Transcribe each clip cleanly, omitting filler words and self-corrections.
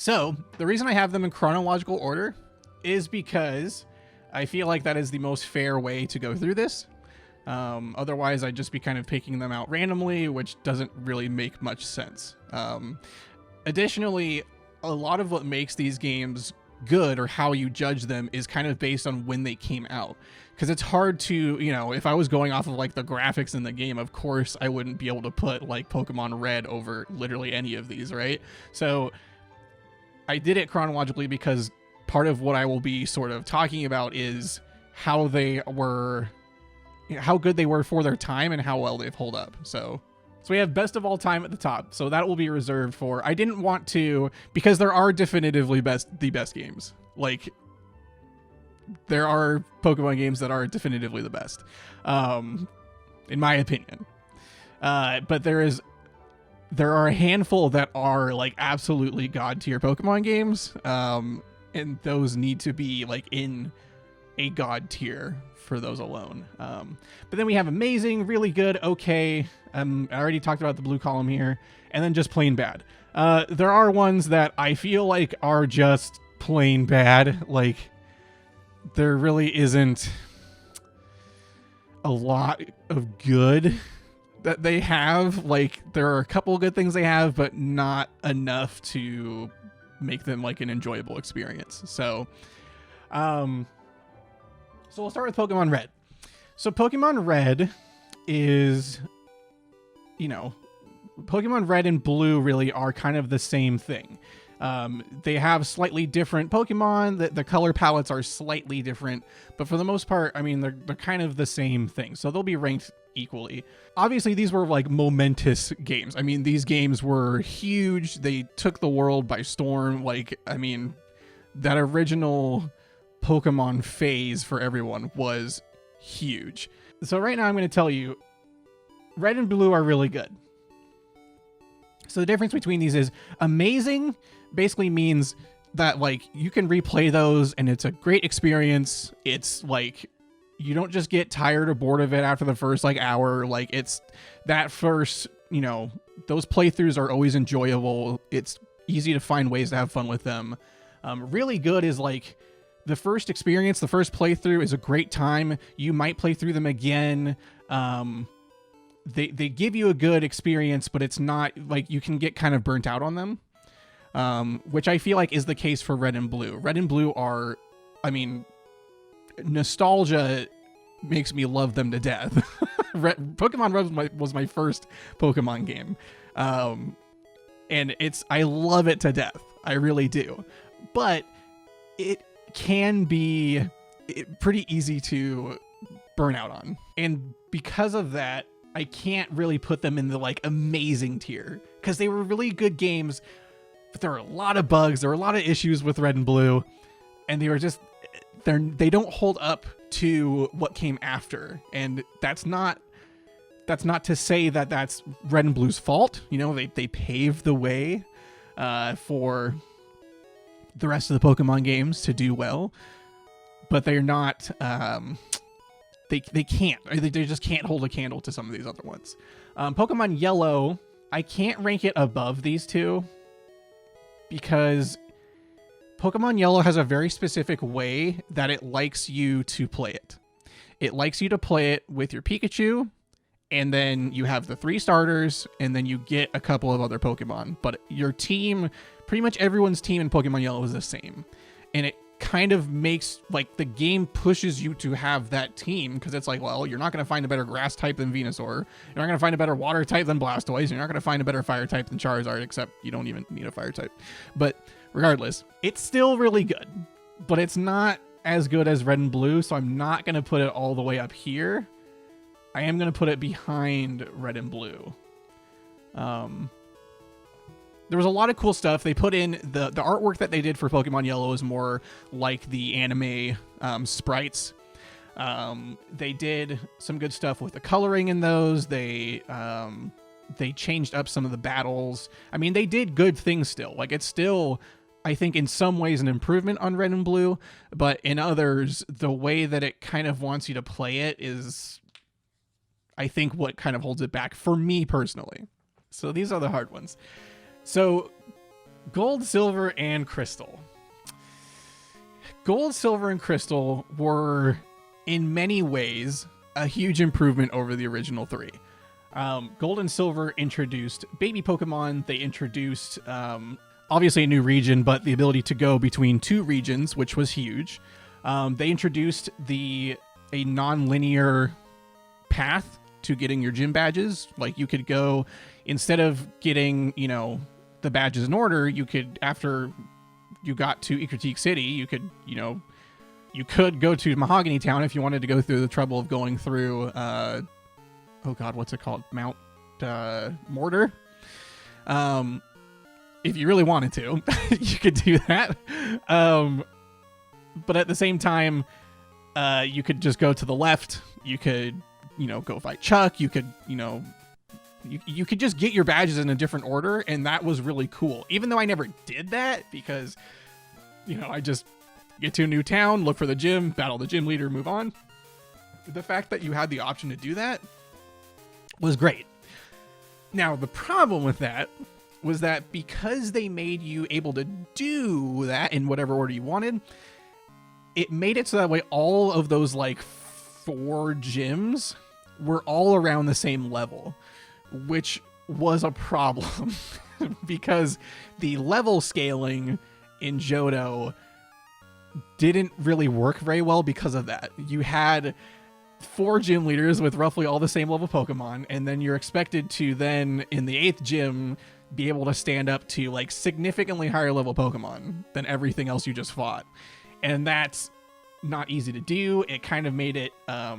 So the reason I have them in chronological order is because I feel like that is the most fair way to go through this. Otherwise, I'd just be kind of picking them out randomly, which doesn't really make much sense. Additionally, a lot of what makes these games good, or how you judge them, is kind of based on when they came out. Because it's hard to, if I was going off of like the graphics in the game, of course I wouldn't be able to put like Pokemon Red over literally any of these, right? So I did it chronologically because part of what I will be sort of talking about is how good they were for their time and how well they've held up. So we have best of all time at the top. So that will be reserved for, I didn't want to, because there are definitively the best games. Like, there are Pokemon games that are definitively the best, in my opinion. But there are a handful that are like absolutely god tier Pokemon games. And those need to be like in a god tier for those alone. But then we have amazing, really good, okay. I already talked about the blue column here, and then just plain bad. There are ones that I feel like are just plain bad. Like, there really isn't a lot of good that they have. Like, there are a couple of good things they have, but not enough to make them like an enjoyable experience. So we'll start with Pokemon Red. So Pokemon Red is, Pokemon Red and Blue really are kind of the same thing. They have slightly different Pokemon. The color palettes are slightly different, but for the most part, I mean, they're kind of the same thing. So they'll be ranked equally. Obviously, these were like momentous games. I mean, these games were huge. They took the world by storm. Like, I mean, that original Pokemon phase for everyone was huge. So right now I'm going to tell you, Red and Blue are really good. So the difference between these is amazing basically means that like you can replay those and it's a great experience. It's like you don't just get tired or bored of it after the first like hour. Like, it's that first, those playthroughs are always enjoyable. It's easy to find ways to have fun with them. Really good is like the first experience, the first playthrough is a great time. You might play through them again. They give you a good experience, but it's not like you can get kind of burnt out on them, which I feel like is the case for Red and Blue. Red and Blue are, I mean, nostalgia makes me love them to death. Pokemon Red was my first Pokemon game, and I love it to death. I really do, but it can be pretty easy to burn out on, and because of that, I can't really put them in the like amazing tier, because they were really good games, but there are a lot of bugs. There are a lot of issues with Red and Blue, and they don't hold up to what came after. And that's not to say that that's Red and Blue's fault. They paved the way for the rest of the Pokemon games to do well, but they're not, they just can't hold a candle to some of these other ones. Pokemon Yellow, I can't rank it above these two because Pokemon Yellow has a very specific way that it likes you to play it. It likes you to play it with your Pikachu, and then you have the 3 starters, and then you get a couple of other Pokemon. But your team, pretty much everyone's team in Pokemon Yellow is the same. And it kind of makes, like, the game pushes you to have that team, because it's like, well, you're not going to find a better grass type than Venusaur. You're not going to find a better water type than Blastoise. You're not going to find a better fire type than Charizard, except you don't even need a fire type. But regardless, it's still really good, but it's not as good as Red and Blue, so I'm not going to put it all the way up here. I am going to put it behind Red and Blue. There was a lot of cool stuff. They put in the artwork that they did for Pokemon Yellow is more like the anime sprites. They did some good stuff with the coloring in those. They changed up some of the battles. I mean, they did good things still. Like, it's still, I think, in some ways an improvement on Red and Blue, but in others, the way that it kind of wants you to play it is, I think, what kind of holds it back for me personally. So these are the hard ones. So Gold, Silver, and Crystal. Gold, Silver, and Crystal were, in many ways, a huge improvement over the original 3. Gold and Silver introduced baby Pokemon. They introduced, obviously, a new region, but the ability to go between 2 regions, which was huge. They introduced a non-linear path to getting your gym badges. Like, you could go, instead of getting, the badges in order, you could, after you got to Ecruteak City, you could go to Mahogany Town if you wanted to go through the trouble of going through, oh god, what's it called? Mount Mortar. If you really wanted to, you could do that. But at the same time, you could just go to the left. You could, go fight Chuck. You could, you could just get your badges in a different order, and that was really cool. Even though I never did that because, I just get to a new town, look for the gym, battle the gym leader, move on. The fact that you had the option to do that was great. Now, the problem with that was that because they made you able to do that in whatever order you wanted, it made it so that way all of those 4 gyms were all around the same level, which was a problem because the level scaling in Johto didn't really work very well because of that. You had 4 gym leaders with roughly all the same level Pokemon, and then you're expected to then, in the 8th gym, be able to stand up to significantly higher level Pokemon than everything else you just fought. And that's not easy to do. It kind of made it a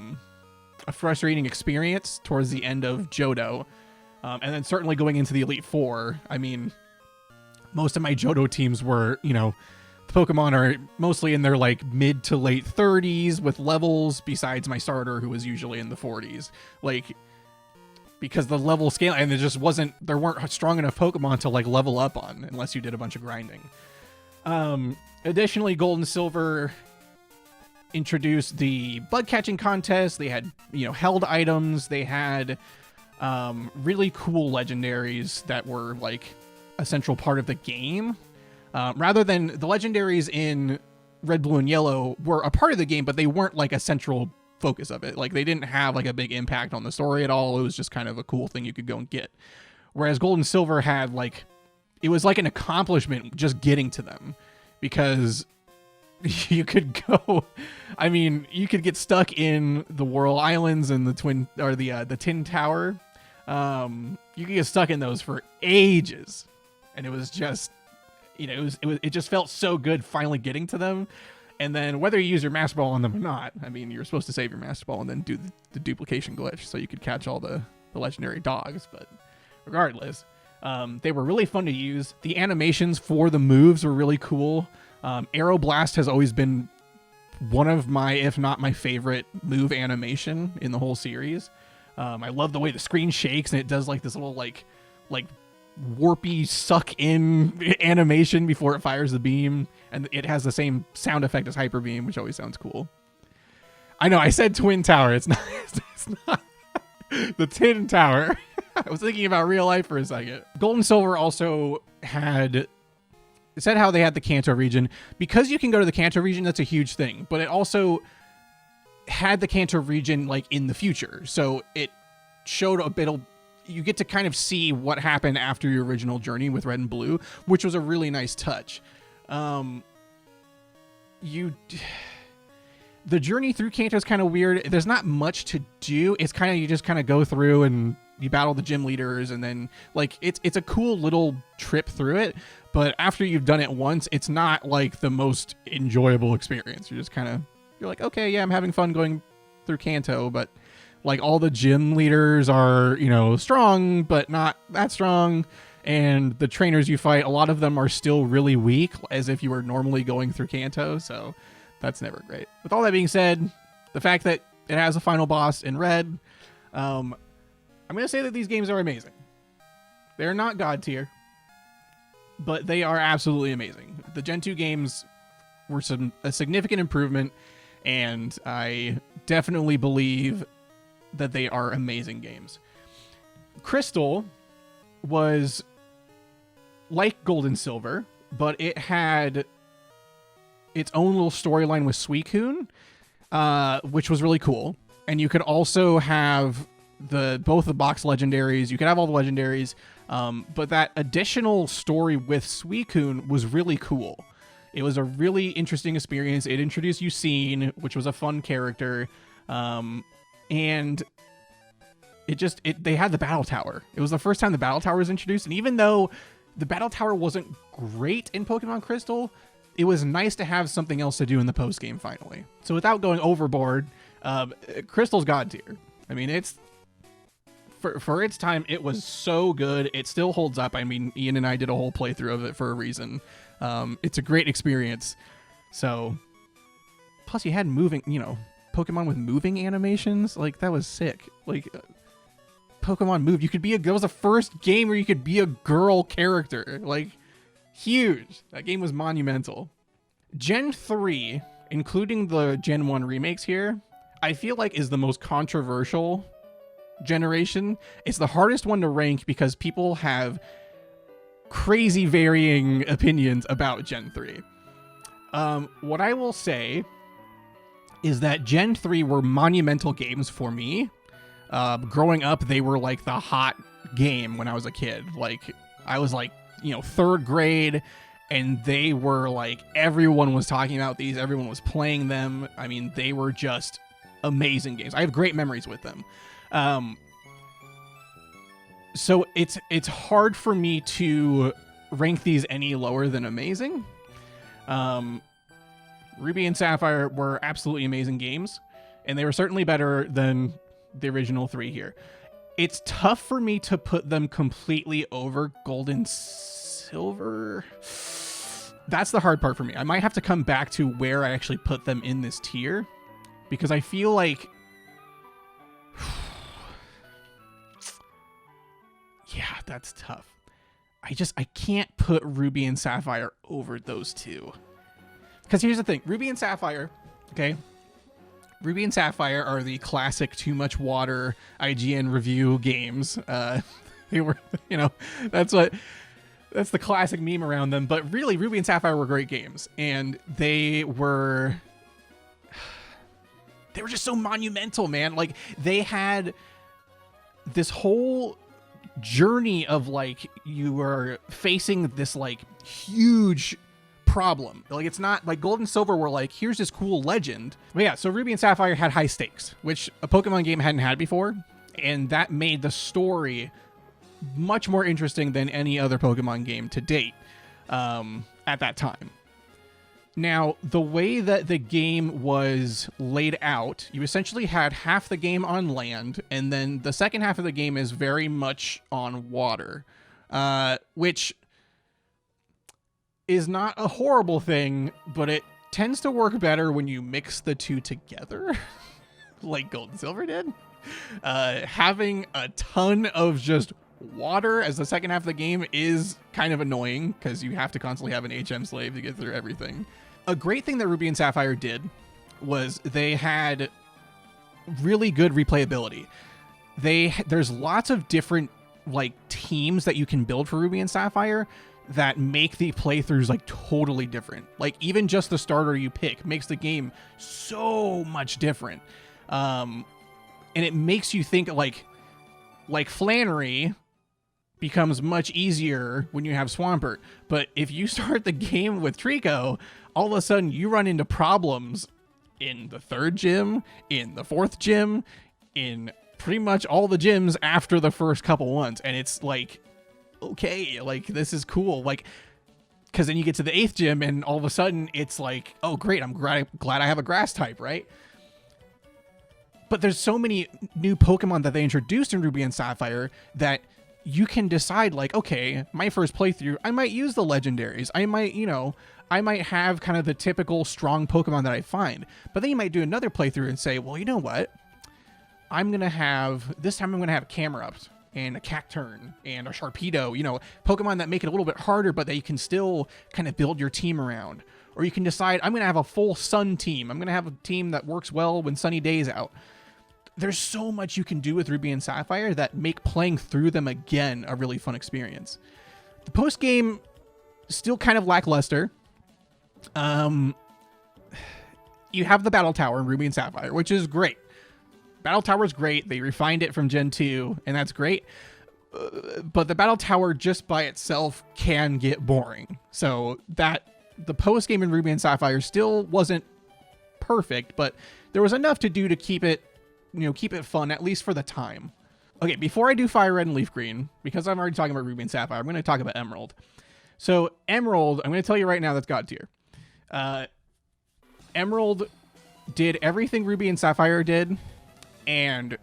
frustrating experience towards the end of Johto. And then certainly going into the Elite Four, I mean, most of my Johto teams were, the Pokemon are mostly in their mid to late 30s with levels, besides my starter, who was usually in the 40s. Because the level scale, and there weren't strong enough Pokemon to level up on unless you did a bunch of grinding. Additionally, Gold and Silver introduced the bug catching contest. They had, held items. They had really cool legendaries that were a central part of the game. Rather than the legendaries in Red, Blue, and Yellow were a part of the game, but they weren't a central focus of it. They didn't have a big impact on the story at all. It was just kind of a cool thing you could go and get. Whereas Gold and Silver had it was an accomplishment just getting to them, because you could go, you could get stuck in the Whirl Islands and the Tin Tower. You could get stuck in those for ages, and it was just, it just felt so good finally getting to them. And then whether you use your Master Ball on them or not, you're supposed to save your Master Ball and then do the duplication glitch so you could catch all the legendary dogs. But regardless, they were really fun to use. The animations for the moves were really cool. Aeroblast has always been one of my, if not my favorite move animation in the whole series. I love the way the screen shakes and it does this little warpy suck in animation before it fires the beam, and it has the same sound effect as Hyper Beam, which always sounds cool. I know I said Twin Tower. It's not the Tin Tower. I was thinking about real life for a second. Gold and Silver also said how they had the Kanto region. Because you can go to the Kanto region, that's a huge thing. But it also had the Kanto region in the future. So it showed a bit of, you get to kind of see what happened after your original journey with Red and Blue, which was a really nice touch. The journey through Kanto is kind of weird. There's not much to do. It's kind of, you just kind of go through and you battle the gym leaders, and then it's a cool little trip through it. But after you've done it once, it's not the most enjoyable experience. You're just kind of, you're okay, yeah, I'm having fun going through Kanto, but all the gym leaders are, strong, but not that strong. And the trainers you fight, a lot of them are still really weak, as if you were normally going through Kanto. So that's never great. With all that being said, the fact that it has a final boss in Red, I'm going to say that these games are amazing. They're not God tier, but they are absolutely amazing. The Gen 2 games were a significant improvement, and I definitely believe that they are amazing games. Crystal was like Gold and Silver, but it had its own little storyline with Suicune, which was really cool. And you could also have both the box legendaries. You could have all the legendaries, but that additional story with Suicune was really cool. It was a really interesting experience. It introduced Yucine, which was a fun character, and they had the Battle Tower. It was the first time the Battle Tower was introduced, and even though the Battle Tower wasn't great in Pokemon Crystal, it was nice to have something else to do in the post game finally. So without going overboard, Crystal's god tier. I mean, it's for its time, it was so good. It still holds up. I mean, Ian and I did a whole playthrough of it for a reason. It's a great experience. So, plus you had Pokemon with moving animations. Like, that was sick. Like, Pokemon moved. That was the first game where you could be a girl character. Like, huge. That game was monumental. Gen 3, including the Gen 1 remakes here, I feel like is the most controversial generation. It's the hardest one to rank because people have crazy varying opinions about Gen 3. What I will say is that Gen 3 were monumental games for me. Growing up, they were like the hot game when I was a kid. Like, I was like, third grade, and they were like, everyone was talking about these, everyone was playing them. I mean, they were just amazing games. I have great memories with them. So it's hard for me to rank these any lower than amazing. Ruby and Sapphire were absolutely amazing games, and they were certainly better than the original 3 here. It's tough for me to put them completely over Gold and Silver. That's the hard part for me. I might have to come back to where I actually put them in this tier, because I feel like, yeah, that's tough. I can't put Ruby and Sapphire over those two. Because here's the thing. Ruby and Sapphire, okay? Ruby and Sapphire are the classic too much water IGN review games. They were, that's the classic meme around them. But really, Ruby and Sapphire were great games. And they were just so monumental, man. Like, they had this whole journey of, like, you were facing this, like, huge problem. Like, it's not like Gold and Silver were like, here's this cool legend. But yeah, so Ruby and Sapphire had high stakes, which a Pokemon game hadn't had before. And that made the story much more interesting than any other Pokemon game to date at that time. Now, the way that the game was laid out, you essentially had half the game on land, and then the second half of the game is very much on water, which is not a horrible thing, but it tends to work better when you mix the two together, like Gold and Silver did. Having a ton of just water as the second half of the game is kind of annoying, because you have to constantly have an HM slave to get through everything. A great thing that Ruby and Sapphire did was they had really good replayability. There's lots of different, like, teams that you can build for Ruby and Sapphire that make the playthroughs, like, totally different. Like, even just the starter you pick makes the game so much different. And it makes you think, like Flannery becomes much easier when you have Swampert. But if you start the game with Trico, all of a sudden you run into problems in the third gym, in the fourth gym, in pretty much all the gyms after the first couple ones. And it's like, okay, like, this is cool. Like, because then you get to the 8th gym and all of a sudden it's like, oh great, I'm glad I have a grass type, right? But there's so many new Pokemon that they introduced in Ruby and Sapphire that you can decide, like, okay, my first playthrough, I might use the legendaries. I might have kind of the typical strong Pokemon that I find. But then you might do another playthrough and say, well, you know what? This time I'm going to have Camerupt and a Cacturne and a Sharpedo, Pokemon that make it a little bit harder, but that you can still kind of build your team around. Or you can decide, I'm going to have a full sun team. I'm going to have a team that works well when sunny days out. There's so much you can do with Ruby and Sapphire that make playing through them again a really fun experience. The post game still kind of lackluster. You have the Battle Tower in Ruby and Sapphire, which is great. Battle Tower is great. They refined it from Gen 2, and that's great. But the Battle Tower just by itself can get boring. So that the post game in Ruby and Sapphire still wasn't perfect, but there was enough to do to keep it, keep it fun, at least for the time. Okay, before I do Fire Red and Leaf Green, because I'm already talking about Ruby and Sapphire, I'm going to talk about Emerald. So Emerald, I'm going to tell you right now that's God tier. Emerald did everything Ruby and Sapphire did and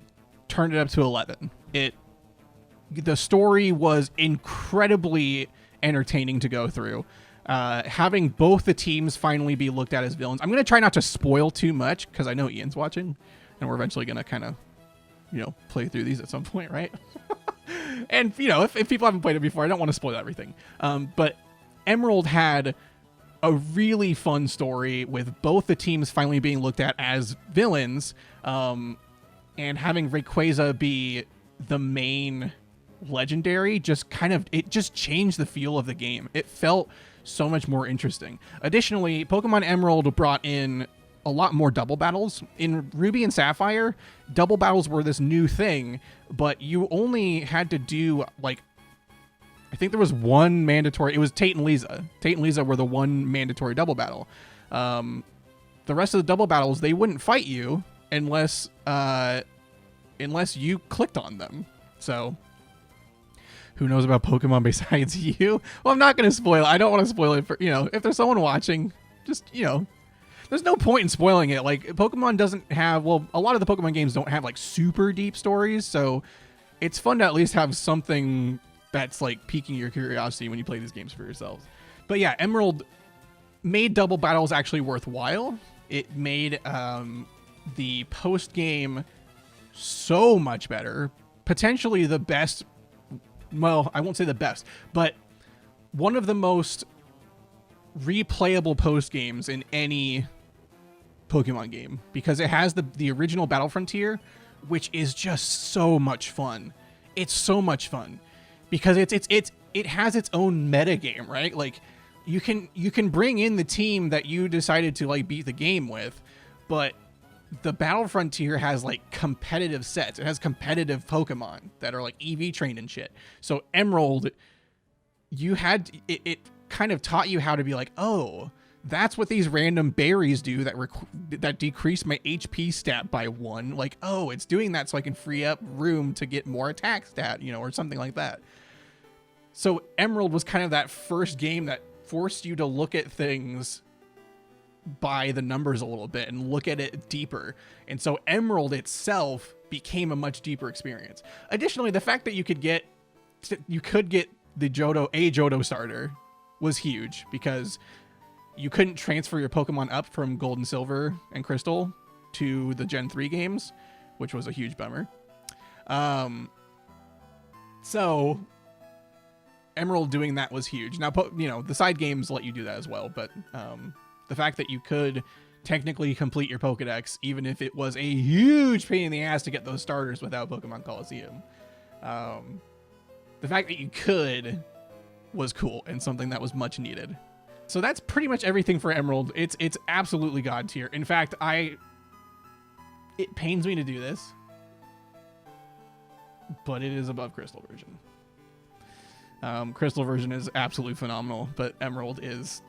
turned it up to 11. The story was incredibly entertaining to go through. Having both the teams finally be looked at as villains. I'm going to try not to spoil too much because I know Ian's watching and we're eventually going to kind of, play through these at some point, right? And, if people haven't played it before, I don't want to spoil everything. But Emerald had a really fun story with both the teams finally being looked at as villains, and having Rayquaza be the main legendary just changed the feel of the game. It felt so much more interesting. Additionally, Pokemon Emerald brought in a lot more double battles. In Ruby and Sapphire, double battles were this new thing, but you only had to do, I think there was one mandatory. It was Tate and Lisa. Tate and Lisa were the one mandatory double battle. The rest of the double battles, they wouldn't fight you unless you clicked on them. So who knows about Pokemon besides you? Well, I'm not going to spoil it. I don't want to spoil it for, if there's someone watching, just, there's no point in spoiling it. Pokemon doesn't have, a lot of the Pokemon games don't have super deep stories. So it's fun to at least have something that's piquing your curiosity when you play these games for yourselves. But yeah, Emerald made double battles actually worthwhile. It made the post game so much better. Potentially the best. Well, I won't say the best, but one of the most replayable post games in any Pokemon game, because it has the original Battle Frontier, which is just so much fun. It's so much fun because it has its own meta game, right? You can bring in the team that you decided to beat the game with, but the Battle Frontier has competitive sets. It has competitive Pokemon that are EV trained and shit. So Emerald, it kind of taught you how to be oh, that's what these random berries do that decrease my HP stat by 1. Oh, it's doing that so I can free up room to get more attack stat, or something like that. So Emerald was kind of that first game that forced you to look at things by the numbers a little bit and look at it deeper. And so Emerald itself became a much deeper experience. Additionally, the fact that you could get the Johto starter was huge because you couldn't transfer your Pokemon up from Gold and Silver and Crystal to the Gen 3 games, which was a huge bummer. So Emerald doing that was huge. Now, the side games let you do that as well, but the fact that you could technically complete your Pokedex, even if it was a huge pain in the ass to get those starters without Pokemon Coliseum, the fact that you could was cool and something that was much needed. So that's pretty much everything for Emerald. It's absolutely God tier. In fact, it pains me to do this, but it is above Crystal version. Crystal version is absolutely phenomenal, but Emerald is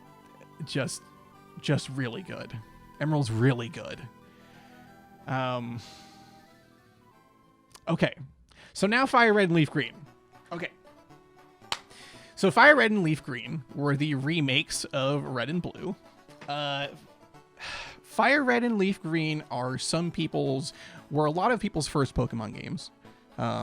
just really good. Emerald's really good. Okay, so now Fire Red and Leaf Green. Okay. So Fire Red and Leaf Green were the remakes of Red and Blue. Fire Red and Leaf Green were a lot of people's first Pokemon games,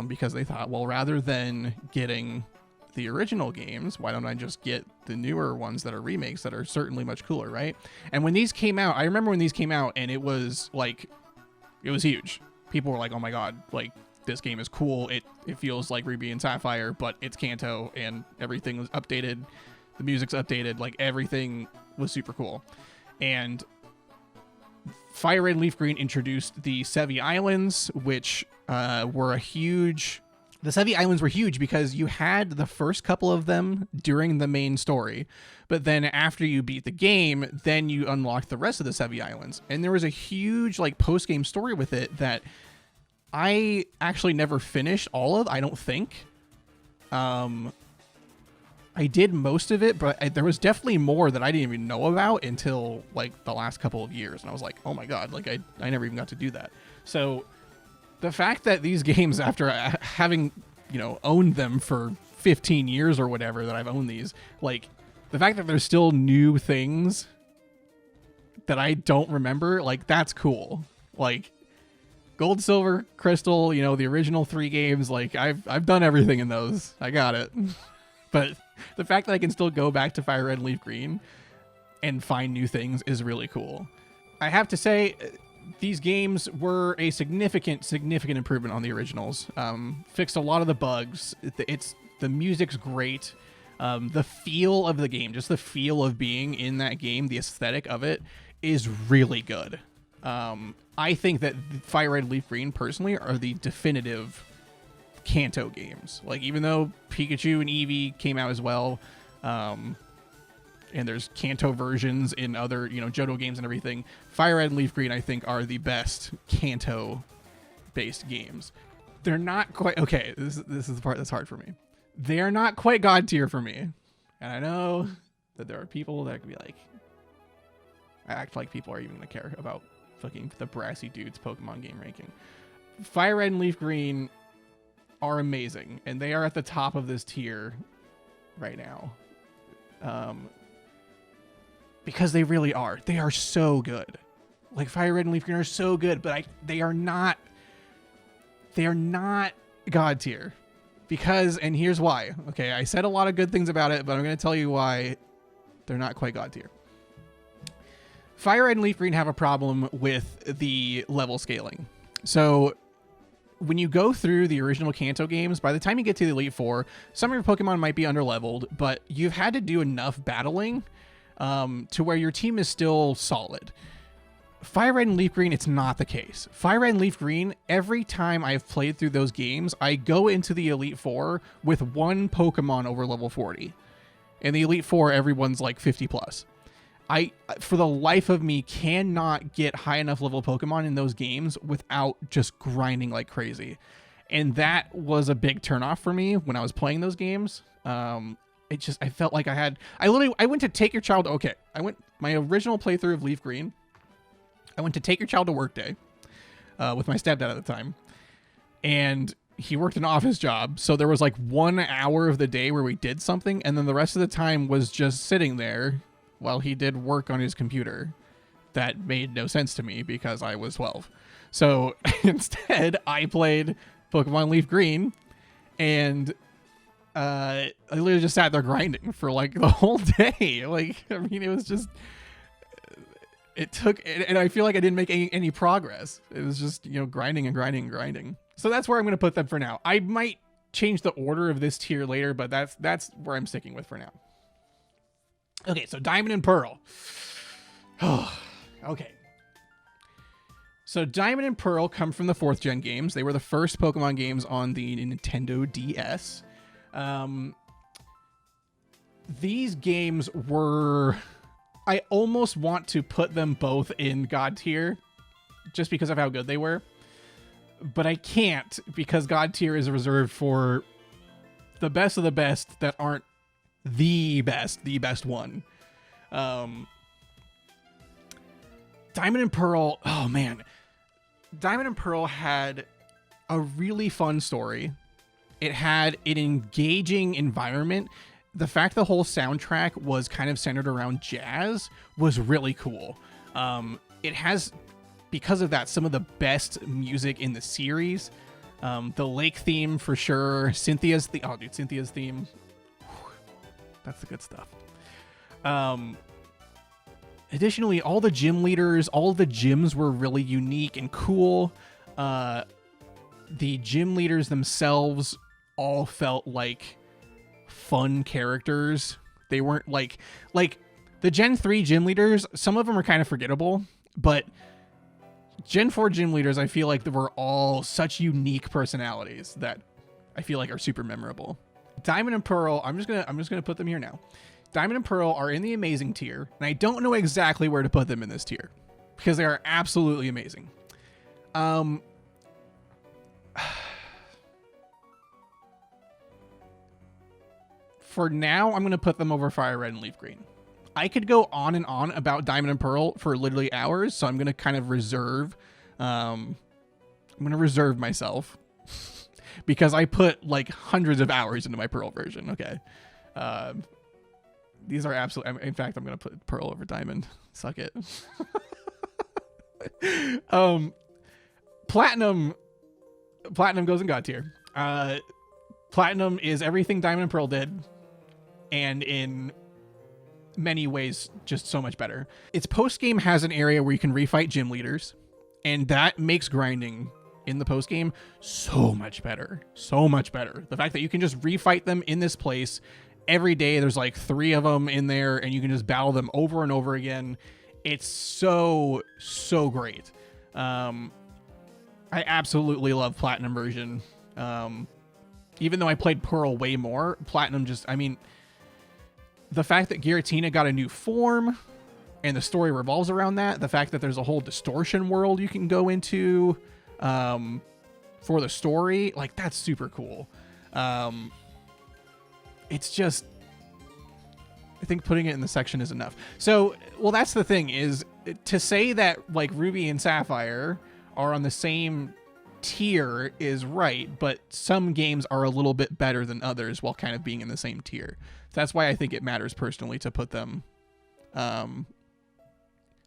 because they thought, well, rather than getting the original games, why don't I just get the newer ones that are remakes that are certainly much cooler, right? And when these came out, I remember when these came out, and it was huge. People were like, oh my god, this game is cool. It feels like Ruby and Sapphire, but it's Kanto, and everything was updated. The music's updated. Everything was super cool. And Fire Red and Leaf Green introduced the Sevi Islands, which were a huge The Sevi Islands were huge because you had the first couple of them during the main story, but then after you beat the game, then you unlocked the rest of the Sevi Islands. And there was a huge like post-game story with it that I actually never finished all of, I don't think. I did most of it, but there was definitely more that I didn't even know about until like the last couple of years. And I was like, oh my God, like I never even got to do that. So the fact that these games, after having, you know, owned them for 15 years or whatever that I've owned these, like the fact that there's still new things that I don't remember, like that's cool. Like Gold, Silver, Crystal, you know, the original 3 games, like I've done everything in those. I got it. But the fact that I can still go back to Fire Red and Leaf Green and find new things is really cool. I have to say, these games were a significant improvement on the originals. Fixed a lot of the bugs. The music's great. The feel of the game, just the feel of being in that game, the aesthetic of it is really good. I think that Fire Red and Leaf Green personally are the definitive Kanto games. Like, even though Pikachu and Eevee came out as well, and there's Kanto versions in other, you know, Johto games and everything, Fire Red and Leaf Green, I think, are the best Kanto-based games. They're not quite... Okay, this is the part that's hard for me. They're not quite God tier for me. And I know that there are people that could be like... I act like people are even going to care about fucking the Brassydoots Pokemon game ranking. Fire Red and Leaf Green are amazing, and they are at the top of this tier right now. Because they really are. They are so good. Like, Fire Red and Leaf Green are so good, but they are not God tier. Because, and here's why. Okay, I said a lot of good things about it, but I'm going to tell you why they're not quite God tier. Fire Red and Leaf Green have a problem with the level scaling. So when you go through the original Kanto games, by the time you get to the Elite Four, some of your Pokemon might be underleveled, but you've had to do enough battling to where your team is still solid. Fire Red and Leaf Green, it's not the case. Fire Red and Leaf Green, every time I've played through those games, I go into the Elite Four with one Pokemon over level 40. In the Elite Four, everyone's like 50 plus. I, for the life of me, cannot get high enough level Pokemon in those games without just grinding like crazy. And that was a big turnoff for me when I was playing those games. I felt like I went to take your child. Okay. My original playthrough of Leaf Green, I went to take your child to work day, with my stepdad at the time. And he worked an office job. So there was like 1 hour of the day where we did something. And then the rest of the time was just sitting there while he did work on his computer. That made no sense to me because I was 12. So instead, I played Pokemon Leaf Green, and I literally just sat there grinding for like the whole day. Like, I mean, it was just... It took... And I feel like I didn't make any progress. It was just, you know, grinding and grinding and grinding. So that's where I'm going to put them for now. I might change the order of this tier later, but that's where I'm sticking with for now. Okay, so Diamond and Pearl. Oh, okay. So Diamond and Pearl come from the 4th gen games. They were the first Pokemon games on the Nintendo DS. These games were... I almost want to put them both in God tier just because of how good they were. But I can't, because God tier is reserved for the best of the best that aren't the best one. Diamond and Pearl, oh man. Diamond and Pearl had a really fun story. It had an engaging environment. The fact the whole soundtrack was kind of centered around jazz was really cool. It has, because of that, some of the best music in the series. The lake theme for sure. Cynthia's theme. That's the good stuff. Additionally, all the gym leaders, all the gyms were really unique and cool. The gym leaders themselves all felt like fun characters. They weren't like the Gen 3 gym leaders. Some of them are kind of forgettable, but Gen 4 gym leaders, I feel like they were all such unique personalities that I feel like are super memorable. Diamond and Pearl, I'm just gonna put them here now. Diamond and Pearl are in the amazing tier, and I don't know exactly where to put them in this tier because they are absolutely amazing. For now, I'm gonna put them over Fire Red and Leaf Green. I could go on and on about Diamond and Pearl for literally hours, so I'm gonna kind of reserve. I'm gonna reserve myself because I put like hundreds of hours into my Pearl version. Okay. These are absolutely, in fact, I'm going to put Pearl over Diamond. Suck it. Platinum goes in God tier. Platinum is everything Diamond and Pearl did, and in many ways, just so much better. Its post-game has an area where you can refight gym leaders, and that makes grinding in the post-game so much better. So much better. The fact that you can just refight them in this place every day, there's like 3 of them in there, and you can just battle them over and over again. It's so great. I absolutely love Platinum version. Even though I played Pearl way more, Platinum just, I mean, the fact that Giratina got a new form and the story revolves around that, the fact that there's a whole distortion world you can go into for the story, like, that's super cool. It's just, I think putting it in the section is enough. So, well, that's the thing, is to say that like Ruby and Sapphire are on the same tier is right, but some games are a little bit better than others while kind of being in the same tier. That's why I think it matters personally to put them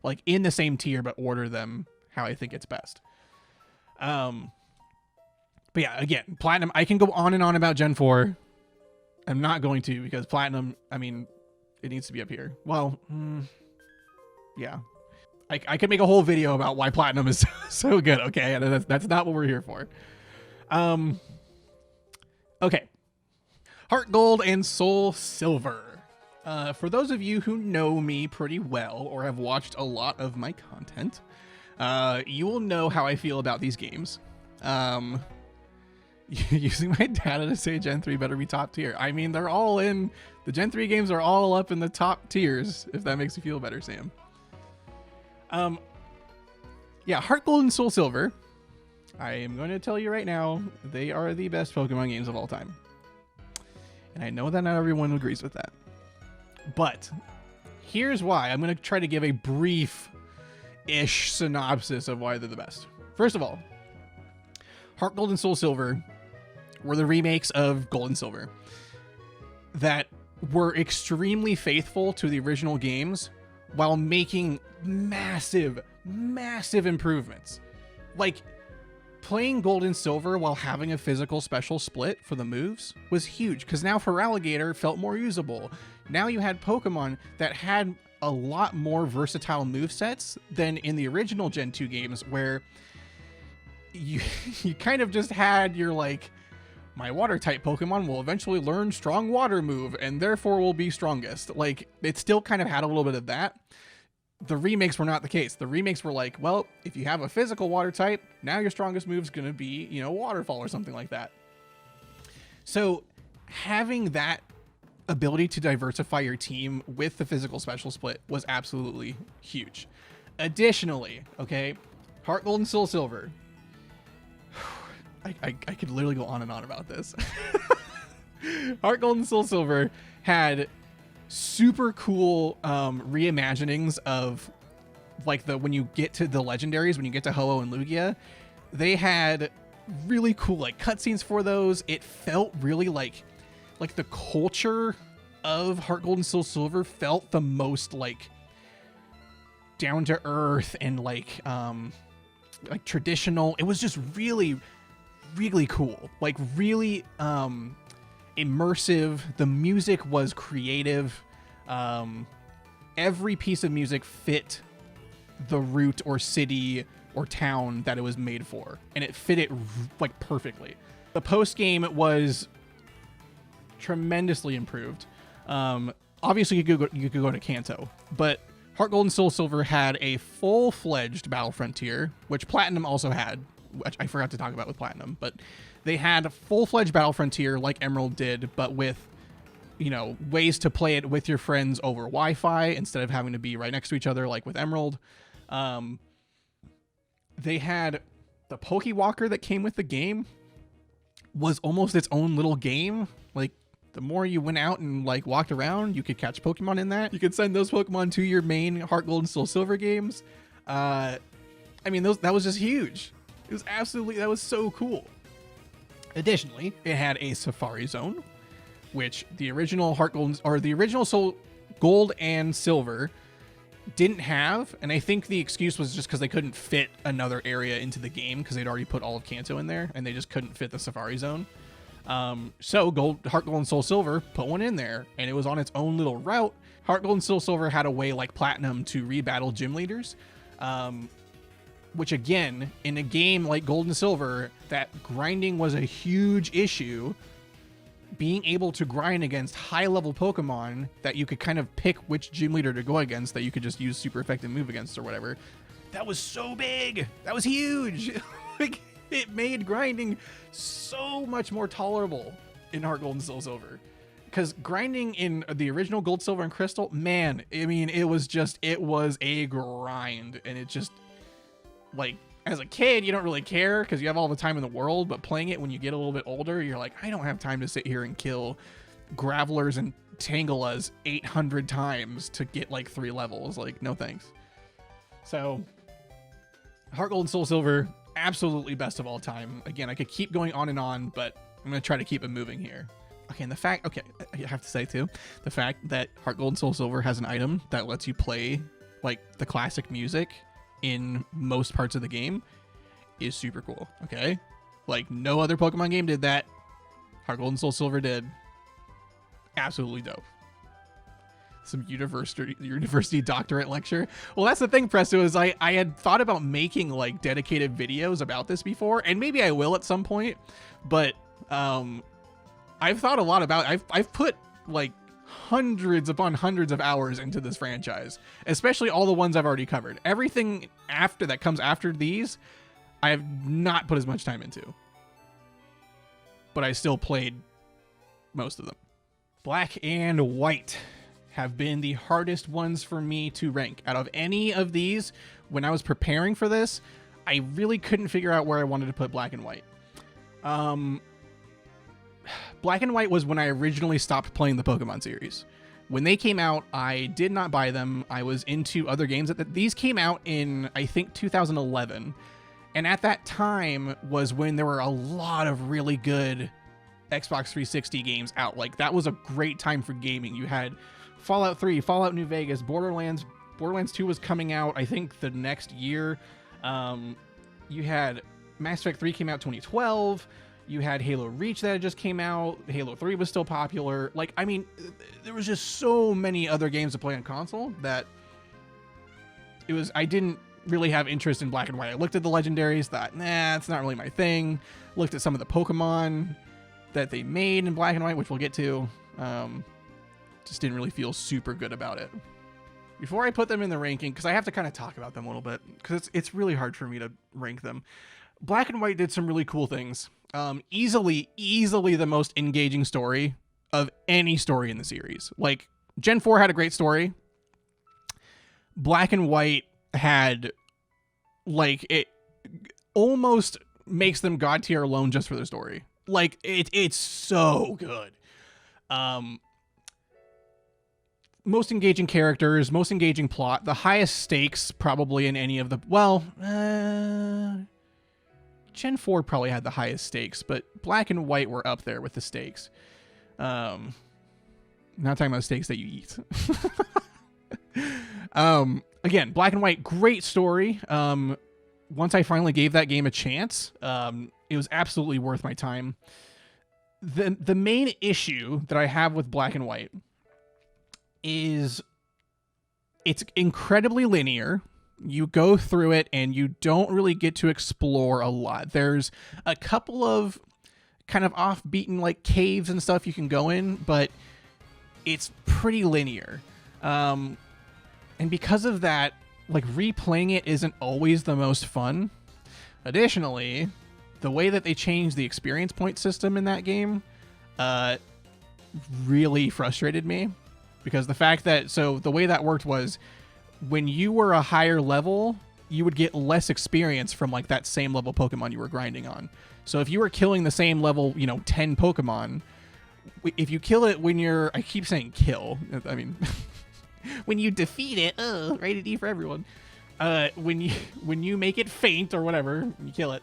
like in the same tier, but order them how I think it's best. But yeah, again, Platinum, I can go on and on about Gen 4. I'm not going to, because Platinum, I mean, it needs to be up here. Well, yeah. I could make a whole video about why Platinum is so good, okay? And that's not what we're here for. Okay. Heart Gold and Soul Silver. For those of you who know me pretty well or have watched a lot of my content, you will know how I feel about these games. Using my data to say Gen 3 better be top tier. I mean, they're all in, the Gen 3 games are all up in the top tiers, if that makes you feel better, Sam. Yeah, Heart Gold and Soul Silver, I am going to tell you right now, they are the best Pokemon games of all time. And I know that not everyone agrees with that. But here's why. I'm going to try to give a brief-ish synopsis of why they're the best. First of all, Heart Gold and Soul Silver were the remakes of Gold and Silver that were extremely faithful to the original games while making massive improvements. Like, playing Gold and Silver while having a physical special split for the moves was huge, because now Feraligatr felt more usable. Now you had Pokemon that had a lot more versatile movesets than in the original Gen 2 games, where you kind of just had your, like, my water type Pokemon will eventually learn strong water move and therefore will be strongest. Like, it still kind of had a little bit of that. The remakes were not the case. The remakes were like, well, if you have a physical water type, now your strongest move is going to be, you know, Waterfall or something like that. So having that ability to diversify your team with the physical special split was absolutely huge. Additionally, okay, Heart Gold and Soul Silver. I could literally go on and on about this. Heart Gold and Soul Silver had super cool reimaginings of, like, when you get to the legendaries, when you get to Ho-Oh and Lugia, they had really cool, like, cutscenes for those. It felt really like the culture of Heart Gold and Soul Silver felt the most like down to earth and like traditional. It was just really cool, like really immersive. The music was creative. Every piece of music fit the route or city or town that it was made for, and it fit it like perfectly. The post game was tremendously improved. Obviously you could go to Kanto, but Heart Gold and Soul Silver had a full-fledged Battle Frontier, which Platinum also had. which I forgot to talk about with Platinum, but they had a full-fledged Battle Frontier like Emerald did, but with, ways to play it with your friends over Wi-Fi instead of having to be right next to each other like with Emerald. They had the Pokewalker that came with the game was almost its own little game. Like, the more you went out and like walked around, you could catch Pokemon in that. You could send those Pokemon to your main Heart Gold and Soul Silver games. That was just huge. It was that was so cool. Additionally, it had a Safari Zone, which the original Heart Gold or the original Soul Gold and Silver didn't have, and I think the excuse was just because they couldn't fit another area into the game because they'd already put all of Kanto in there, and they just couldn't fit the Safari Zone. So Heart Gold and Soul Silver put one in there, and it was on its own little route. Heart Gold and Soul Silver had a way like Platinum to rebattle gym leaders, which again, in a game like Gold and Silver, that grinding was a huge issue. Being able to grind against high-level Pokemon that you could kind of pick which gym leader to go against that you could just use super effective move against or whatever, that was so big. That was huge. Like, it made grinding so much more tolerable in Heart Gold and Soul Silver. Because grinding in the original Gold, Silver, and Crystal, man, I mean, it was a grind. And it just, like, as a kid, you don't really care because you have all the time in the world, but playing it when you get a little bit older, you're like, I don't have time to sit here and kill Gravelers and Tangelas 800 times to get like 3 levels. Like, no thanks. So, Heart Gold and Soul Silver, absolutely best of all time. Again, I could keep going on and on, but I'm going to try to keep it moving here. Okay, and I have to say too, the fact that Heart Gold and Soul Silver has an item that lets you play like the classic music in most parts of the game is super cool. Okay, like no other Pokemon game did that. Heart Gold and Soul Silver did. Absolutely dope. Some university doctorate lecture. Well, that's the thing, Presto, is I had thought about making like dedicated videos about this before, and maybe I will at some point, but I've thought a lot about I've put like hundreds upon hundreds of hours into this franchise, especially all the ones I've already covered. Everything after that comes after these, I have not put as much time into, but I still played most of them. Black and White have been the hardest ones for me to rank. Out of any of these, when I was preparing for this, I really couldn't figure out where I wanted to put Black and White. Black and White was when I originally stopped playing the Pokemon series. When they came out, I did not buy them. I was into other games. These came out in, I think, 2011. And at that time was when there were a lot of really good Xbox 360 games out. Like, that was a great time for gaming. You had Fallout 3, Fallout New Vegas, Borderlands 2 was coming out, I think, the next year. You had Mass Effect 3 came out 2012. You had Halo Reach that just came out. Halo 3 was still popular. Like, I mean, there was just so many other games to play on console that I didn't really have interest in Black and White. I looked at the legendaries, thought, nah, it's not really my thing. Looked at some of the Pokemon that they made in Black and White, which we'll get to. Just didn't really feel super good about it. Before I put them in the ranking, because I have to kind of talk about them a little bit, because it's really hard for me to rank them. Black and White did some really cool things. Easily the most engaging story of any story in the series. Like, Gen 4 had a great story. Black and White had, like, it almost makes them god tier alone just for their story. Like, it's so good. Most engaging characters, most engaging plot, the highest stakes probably in any of the, Gen 4 probably had the highest stakes, but Black and White were up there with the stakes. Not talking about stakes that you eat. Again, Black and White, great story. Once I finally gave that game a chance, it was absolutely worth my time. The main issue that I have with Black and White is it's incredibly linear. You go through it and you don't really get to explore a lot. There's a couple of kind of off-beaten like caves and stuff you can go in, but it's pretty linear. And because of that, like, replaying it isn't always the most fun. Additionally, the way that they changed the experience point system in that game really frustrated me, because the fact that, so the way that worked was when you were a higher level, you would get less experience from like that same level Pokemon you were grinding on. So if you were killing the same level, 10 Pokemon, if you kill it when you're, I keep saying kill, I mean, when you defeat it, rated E for everyone. When you make it faint or whatever, you kill it,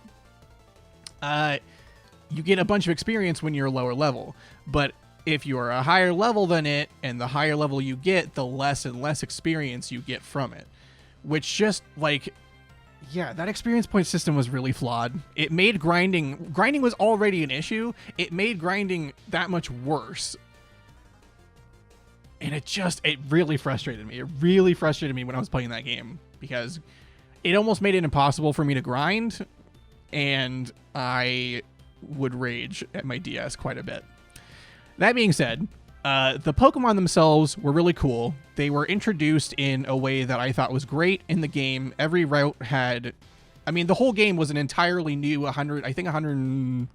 you get a bunch of experience when you're a lower level. But if you are a higher level than it, and the higher level you get, the less and less experience you get from it. Which just, like, yeah, that experience point system was really flawed. It made grinding was already an issue. It made grinding that much worse. And it really frustrated me. It really frustrated me when I was playing that game, because it almost made it impossible for me to grind, and I would rage at my DS quite a bit. That being said, the Pokemon themselves were really cool. They were introduced in a way that I thought was great in the game. Every route had, the whole game was an entirely new 100, I think 100,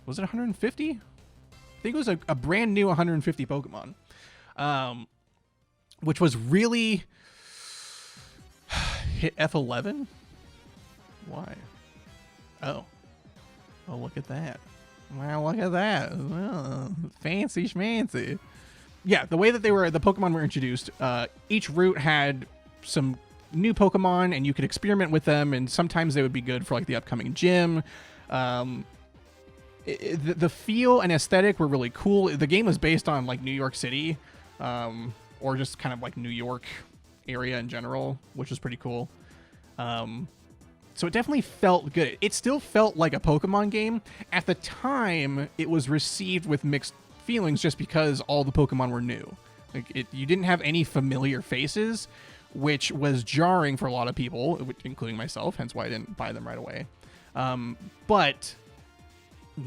was it 150? I think it was a brand new 150 Pokemon, which was really, hit F11? Why? Oh, look at that. Wow, look at that. Oh, fancy schmancy. Yeah, the way that the Pokemon were introduced, each route had some new Pokemon, and you could experiment with them, and sometimes they would be good for like the upcoming gym. The feel and aesthetic were really cool. The game was based on like New York City, or just kind of like New York area in general, which was pretty cool. So it definitely felt good. It still felt like a Pokemon game. At the time, it was received with mixed feelings just because all the Pokemon were new. Like you didn't have any familiar faces, which was jarring for a lot of people, including myself, hence why I didn't buy them right away. But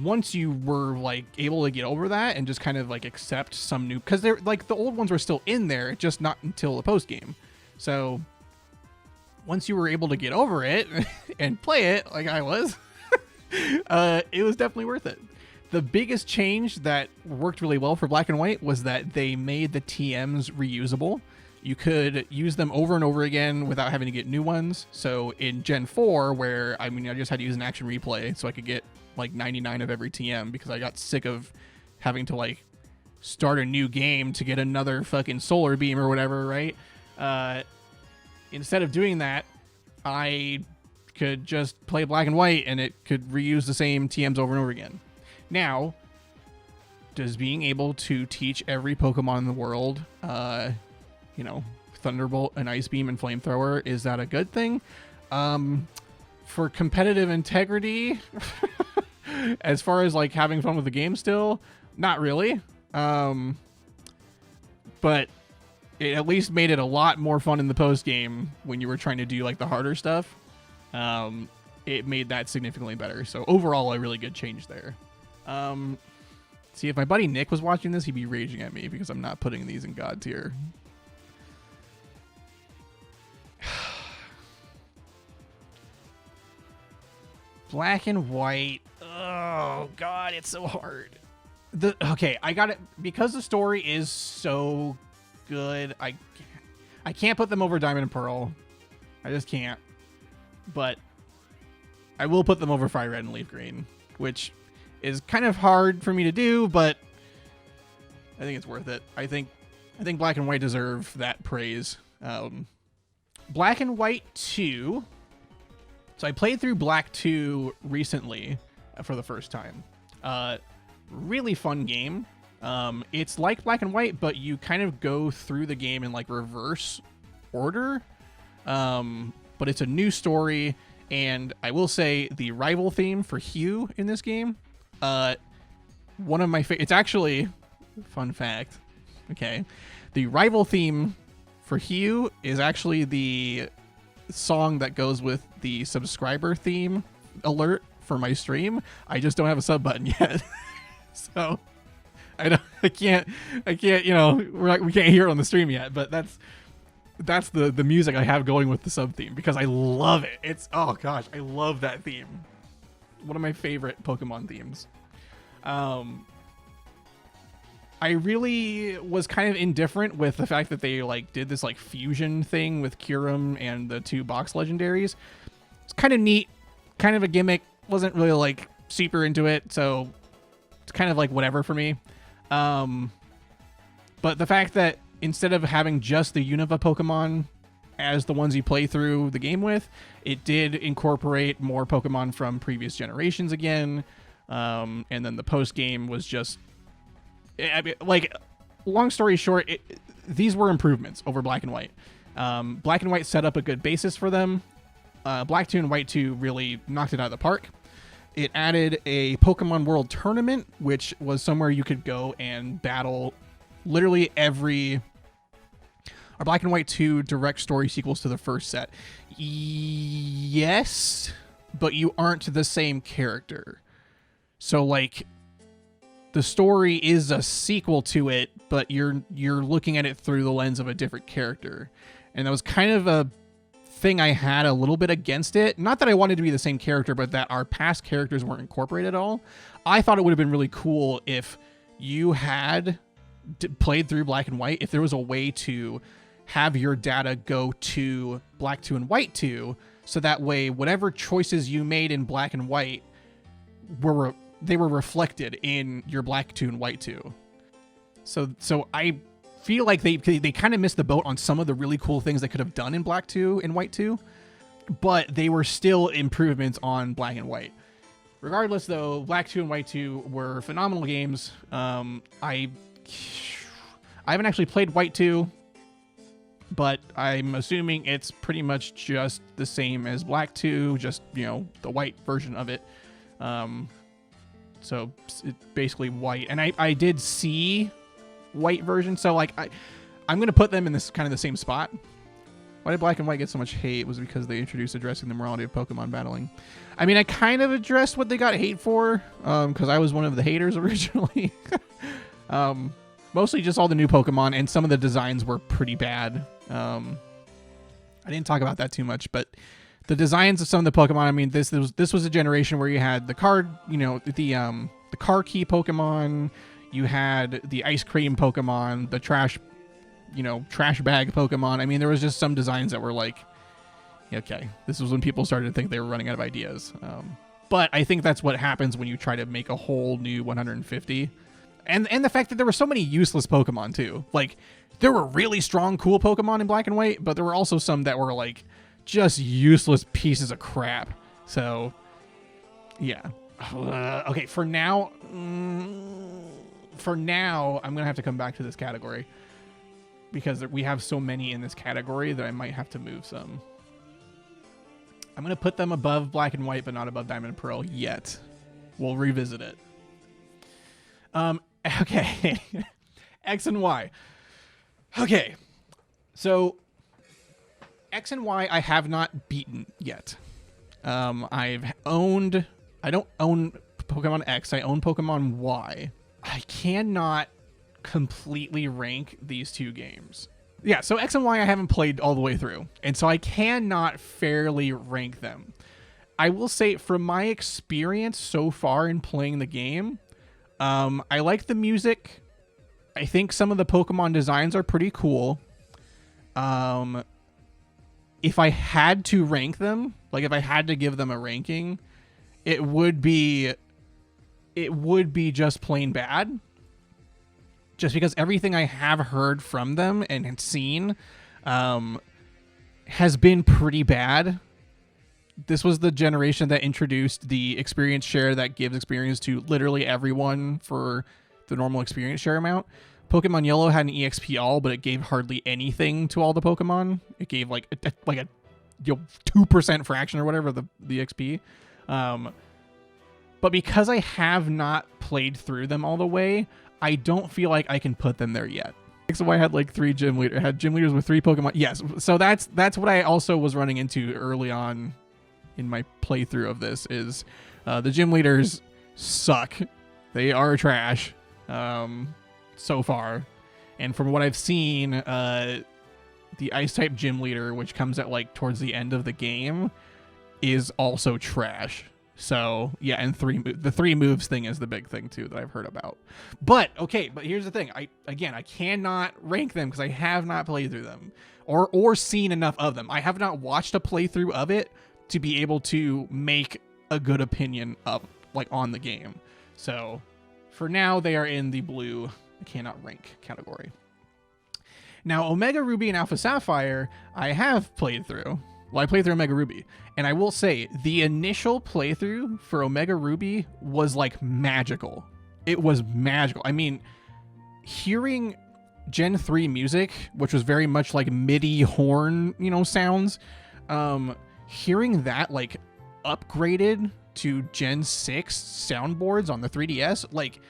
once you were like able to get over that and just kind of like accept some new, because they're like the old ones were still in there, just not until the post game. So once you were able to get over it and play it like I was, it was definitely worth it. The biggest change that worked really well for Black and White was that they made the TMs reusable. You could use them over and over again without having to get new ones. So in Gen 4, where I just had to use an action replay so I could get like 99 of every TM, because I got sick of having to like start a new game to get another fucking solar beam or whatever, right? Instead of doing that, I could just play Black and White and it could reuse the same TMs over and over again. Now, does being able to teach every Pokemon in the world, Thunderbolt and Ice Beam and Flamethrower, is that a good thing? For competitive integrity, as far as like having fun with the game still, not really. But it at least made it a lot more fun in the post game when you were trying to do like the harder stuff. It made that significantly better. So overall, a really good change there. See, if my buddy Nick was watching this, he'd be raging at me because I'm not putting these in God tier. Black and White. Oh God, it's so hard. Okay, I got it because the story is so good. I can't put them over Diamond and Pearl. I just can't. But I will put them over Fire Red and Leaf Green, which is kind of hard for me to do, but I think it's worth it. I think Black and White deserve that praise. Black and White 2. So I played through Black 2 recently for the first time. Really fun game. It's like Black and White, but you kind of go through the game in like reverse order. But it's a new story, and I will say the rival theme for Hugh in this game, one of my it's actually, fun fact, okay, the rival theme for Hugh is actually the song that goes with the subscriber theme alert for my stream. I just don't have a sub button yet. So I can't, we can't hear it on the stream yet, but that's the music I have going with the sub theme because I love it. It's, oh gosh, I love that theme. One of my favorite Pokemon themes. I really was kind of indifferent with the fact that they like did this like fusion thing with Kyurem and the 2 box legendaries. It's kind of neat, kind of a gimmick. Wasn't really like super into it, so it's kind of like whatever for me. But the fact that instead of having just the Unova Pokemon as the ones you play through the game with, it did incorporate more Pokemon from previous generations again. And then the post game was just, I mean, like, long story short, these were improvements over Black and White. Black and White set up a good basis for them. Black 2 and White 2 really knocked it out of the park. It added a Pokemon World Tournament, which was somewhere you could go and battle literally every... Are Black and White 2 direct story sequels to the first set? Yes, but you aren't the same character. So, like, the story is a sequel to it, but you're looking at it through the lens of a different character. And that was kind of a thing I had a little bit against it. Not that I wanted to be the same character, but that our past characters weren't incorporated at all. I thought it would have been really cool if you had played through Black and White, if there was a way to have your data go to Black 2 and White 2, so that way whatever choices you made in Black and White were reflected in your Black 2 and White 2. So I feel like they kind of missed the boat on some of the really cool things they could have done in Black 2 and White 2, but they were still improvements on Black and White. Regardless, though, Black 2 and White 2 were phenomenal games. I haven't actually played White 2, but I'm assuming it's pretty much just the same as Black 2, just, you know, the white version of it. So it's basically white. And I did see white version, so like I'm going to put them in this kind of the same spot. Why did Black and White get so much hate? Was it because they introduced addressing the morality of Pokemon battling? I mean, I kind of addressed what they got hate for, because I was one of the haters originally. Mostly just all the new Pokemon, and some of the designs were pretty bad. I didn't talk about that too much, but the designs of some of the Pokemon, I mean, this was a generation where you had the card, you know, the car key Pokemon, you had the ice cream Pokemon, the trash bag Pokemon. I mean, there was just some designs that were like, okay, this was when people started to think they were running out of ideas. But I think that's what happens when you try to make a whole new 150. And the fact that there were so many useless Pokemon too. Like, there were really strong, cool Pokemon in Black and White, but there were also some that were like just useless pieces of crap. So, yeah. Okay, for now, I'm going to have to come back to this category because we have so many in this category that I might have to move some. I'm going to put them above Black and White, but not above Diamond and Pearl yet. We'll revisit it. Okay. X and Y. Okay. So X and Y I have not beaten yet. I don't own Pokemon X. I own Pokemon Y. I cannot completely rank these two games. Yeah, so X and Y I haven't played all the way through, and so I cannot fairly rank them. I will say, from my experience so far in playing the game, I like the music. I think some of the Pokemon designs are pretty cool. If I had to rank them, like if I had to give them a ranking, it would be just plain bad. Just because everything I have heard from them and seen has been pretty bad. This was the generation that introduced the experience share that gives experience to literally everyone for the normal experience share amount. Pokemon Yellow had an EXP all, but it gave hardly anything to all the Pokemon. It gave like a 2% fraction or whatever of the XP. But because I have not played through them all the way, I don't feel like I can put them there yet. X and Y had like 3 gym leaders. Had gym leaders with 3 Pokemon. Yes, so that's what I also was running into early on in my playthrough of this. Is the gym leaders suck. They are trash so far, and from what I've seen, the Ice-type gym leader, which comes at like towards the end of the game, is also trash. So yeah, and the 3 moves thing is the big thing too that I've heard about. But here's the thing. I cannot rank them because I have not played through them or seen enough of them. I have not watched a playthrough of it to be able to make a good opinion of like on the game. So for now, they are in the blue I cannot rank category. Now, Omega Ruby and Alpha Sapphire, I have played through. Well, I played through Omega Ruby, and I will say the initial playthrough for Omega Ruby was like magical. It was magical. I mean, hearing Gen 3 music, which was very much like MIDI horn, sounds, hearing that like upgraded to Gen 6 soundboards on the 3DS, like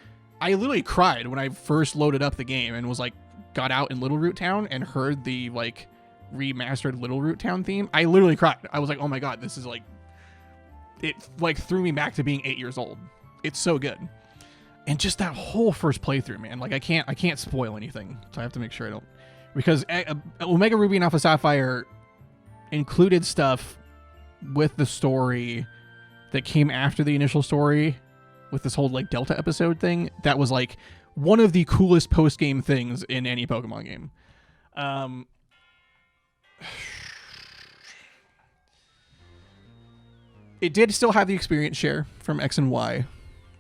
I literally cried when I first loaded up the game and was like, got out in Little Root Town and heard the like remastered Little Root Town theme. I literally cried. I was like, oh my god, this is like, it like threw me back to being 8 years old. It's so good. And just that whole first playthrough, man, like I can't spoil anything, so I have to make sure I don't, because Omega Ruby and Alpha Sapphire included stuff with the story that came after the initial story with this whole like Delta episode thing that was like one of the coolest post-game things in any Pokemon game. It did still have the experience share from X and Y,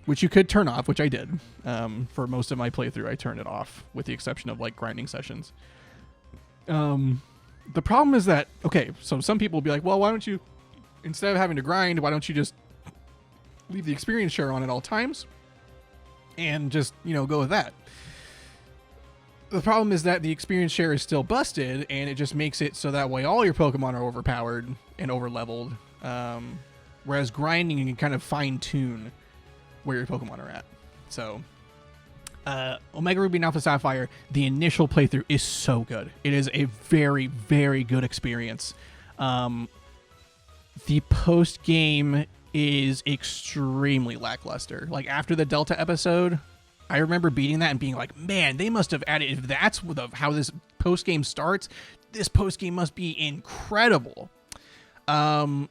which you could turn off, which I did. For most of my playthrough, I turned it off, with the exception of like grinding sessions. The problem is that, so some people will be like, well, why don't you, instead of having to grind, why don't you just leave the experience share on at all times and just, go with that? The problem is that the experience share is still busted, and it just makes it so that way all your Pokemon are overpowered and overleveled. Whereas grinding, you can kind of fine-tune where your Pokemon are at. So, Omega Ruby and Alpha Sapphire, the initial playthrough is so good. It is a very, very good experience. The post-game is extremely lackluster. Like, after the Delta episode, I remember beating that and being like, man, they must have added, if that's how this post-game starts, this post-game must be incredible. And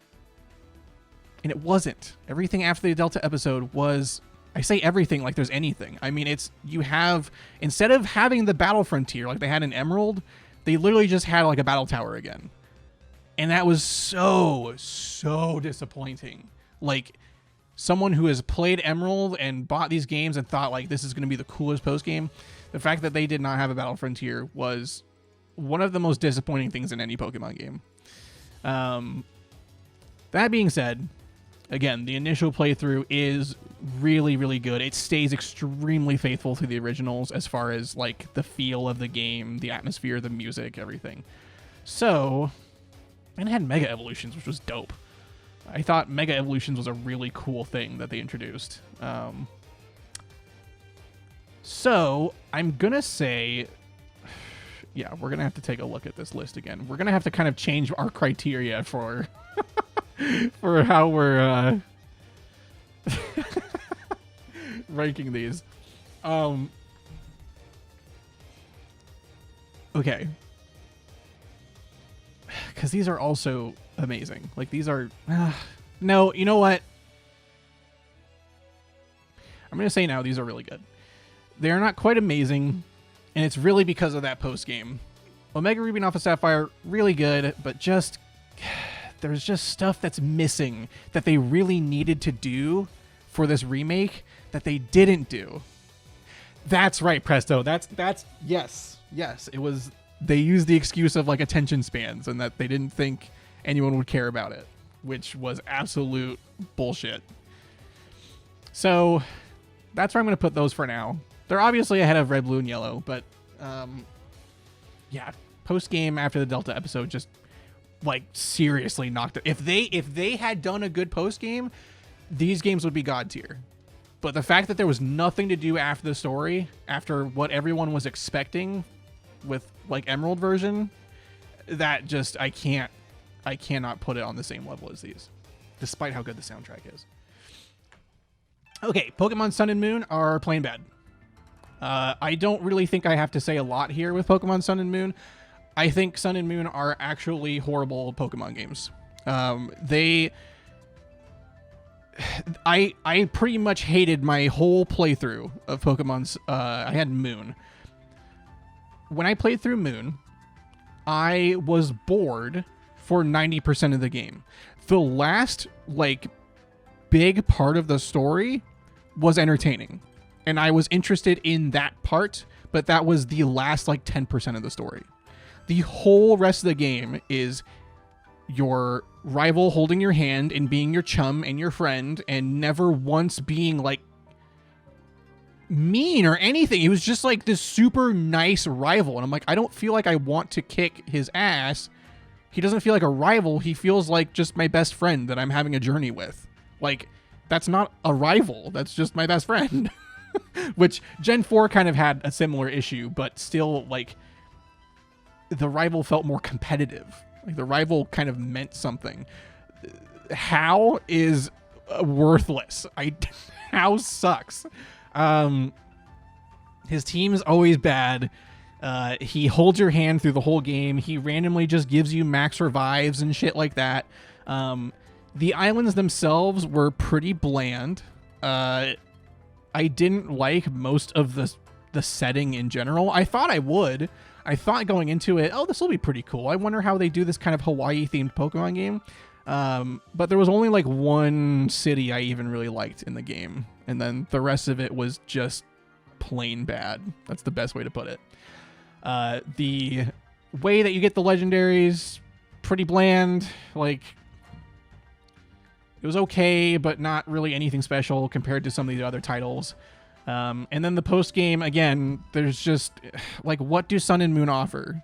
it wasn't. Everything after the Delta episode was, I say everything like there's anything. I mean, you have, instead of having the battle frontier like they had in Emerald, they literally just had like a battle tower again. And that was so disappointing. Like, someone who has played Emerald and bought these games and thought like this is going to be the coolest post game, the fact that they did not have a battle frontier was one of the most disappointing things in any Pokemon game. That being said, again, the initial playthrough is really, really good. It stays extremely faithful to the originals as far as like the feel of the game, the atmosphere, the music, everything. So, and it had Mega Evolutions, which was dope. I thought Mega Evolutions was a really cool thing that they introduced. So I'm going to say, yeah, we're going to have to take a look at this list again. We're going to have to kind of change our criteria for for how we're ranking these. Okay. Because these are also amazing. Like, these are... no, you know what? I'm going to say now these are really good. They are not quite amazing, and it's really because of that post-game. Omega Ruby and Alpha Sapphire, really good, but just... there's just stuff that's missing that they really needed to do for this remake that they didn't do. That's right, Presto. That's yes. It was, they used the excuse of like attention spans and that they didn't think anyone would care about it, which was absolute bullshit. So that's where I'm going to put those for now. They're obviously ahead of Red, Blue, and Yellow, but yeah, post game after the Delta episode just like seriously knocked it. If they had done a good post game, these games would be god tier. But the fact that there was nothing to do after the story, after what everyone was expecting with like Emerald version, that just I cannot put it on the same level as these, despite how good the soundtrack is. Okay, Pokemon Sun and Moon are plain bad. I don't really think I have to say a lot here with Pokemon Sun and Moon. I think Sun and Moon are actually horrible Pokemon games. I pretty much hated my whole playthrough of Pokemon's. I had Moon. When I played through Moon, I was bored for 90% of the game. The last, like, big part of the story was entertaining. And I was interested in that part, but that was the last, like, 10% of the story. The whole rest of the game is your rival holding your hand and being your chum and your friend and never once being, like, mean or anything. He was just, like, this super nice rival. And I'm like, I don't feel like I want to kick his ass. He doesn't feel like a rival. He feels like just my best friend that I'm having a journey with. Like, that's not a rival. That's just my best friend. Which Gen 4 kind of had a similar issue, but still, like, the rival felt more competitive. Like, the rival kind of meant something. How is worthless. How sucks. His team is always bad. He holds your hand through the whole game. He randomly just gives you max revives and shit like that. The islands themselves were pretty bland. I didn't like most of the setting in general. I thought I would. I thought going into it, oh, this will be pretty cool. I wonder how they do this kind of Hawaii-themed Pokemon game. But there was only like one city I even really liked in the game. And then the rest of it was just plain bad. That's the best way to put it. The way that you get the legendaries, pretty bland. Like, it was okay, but not really anything special compared to some of the other titles. And then the post game, again, there's just, like, what do Sun and Moon offer?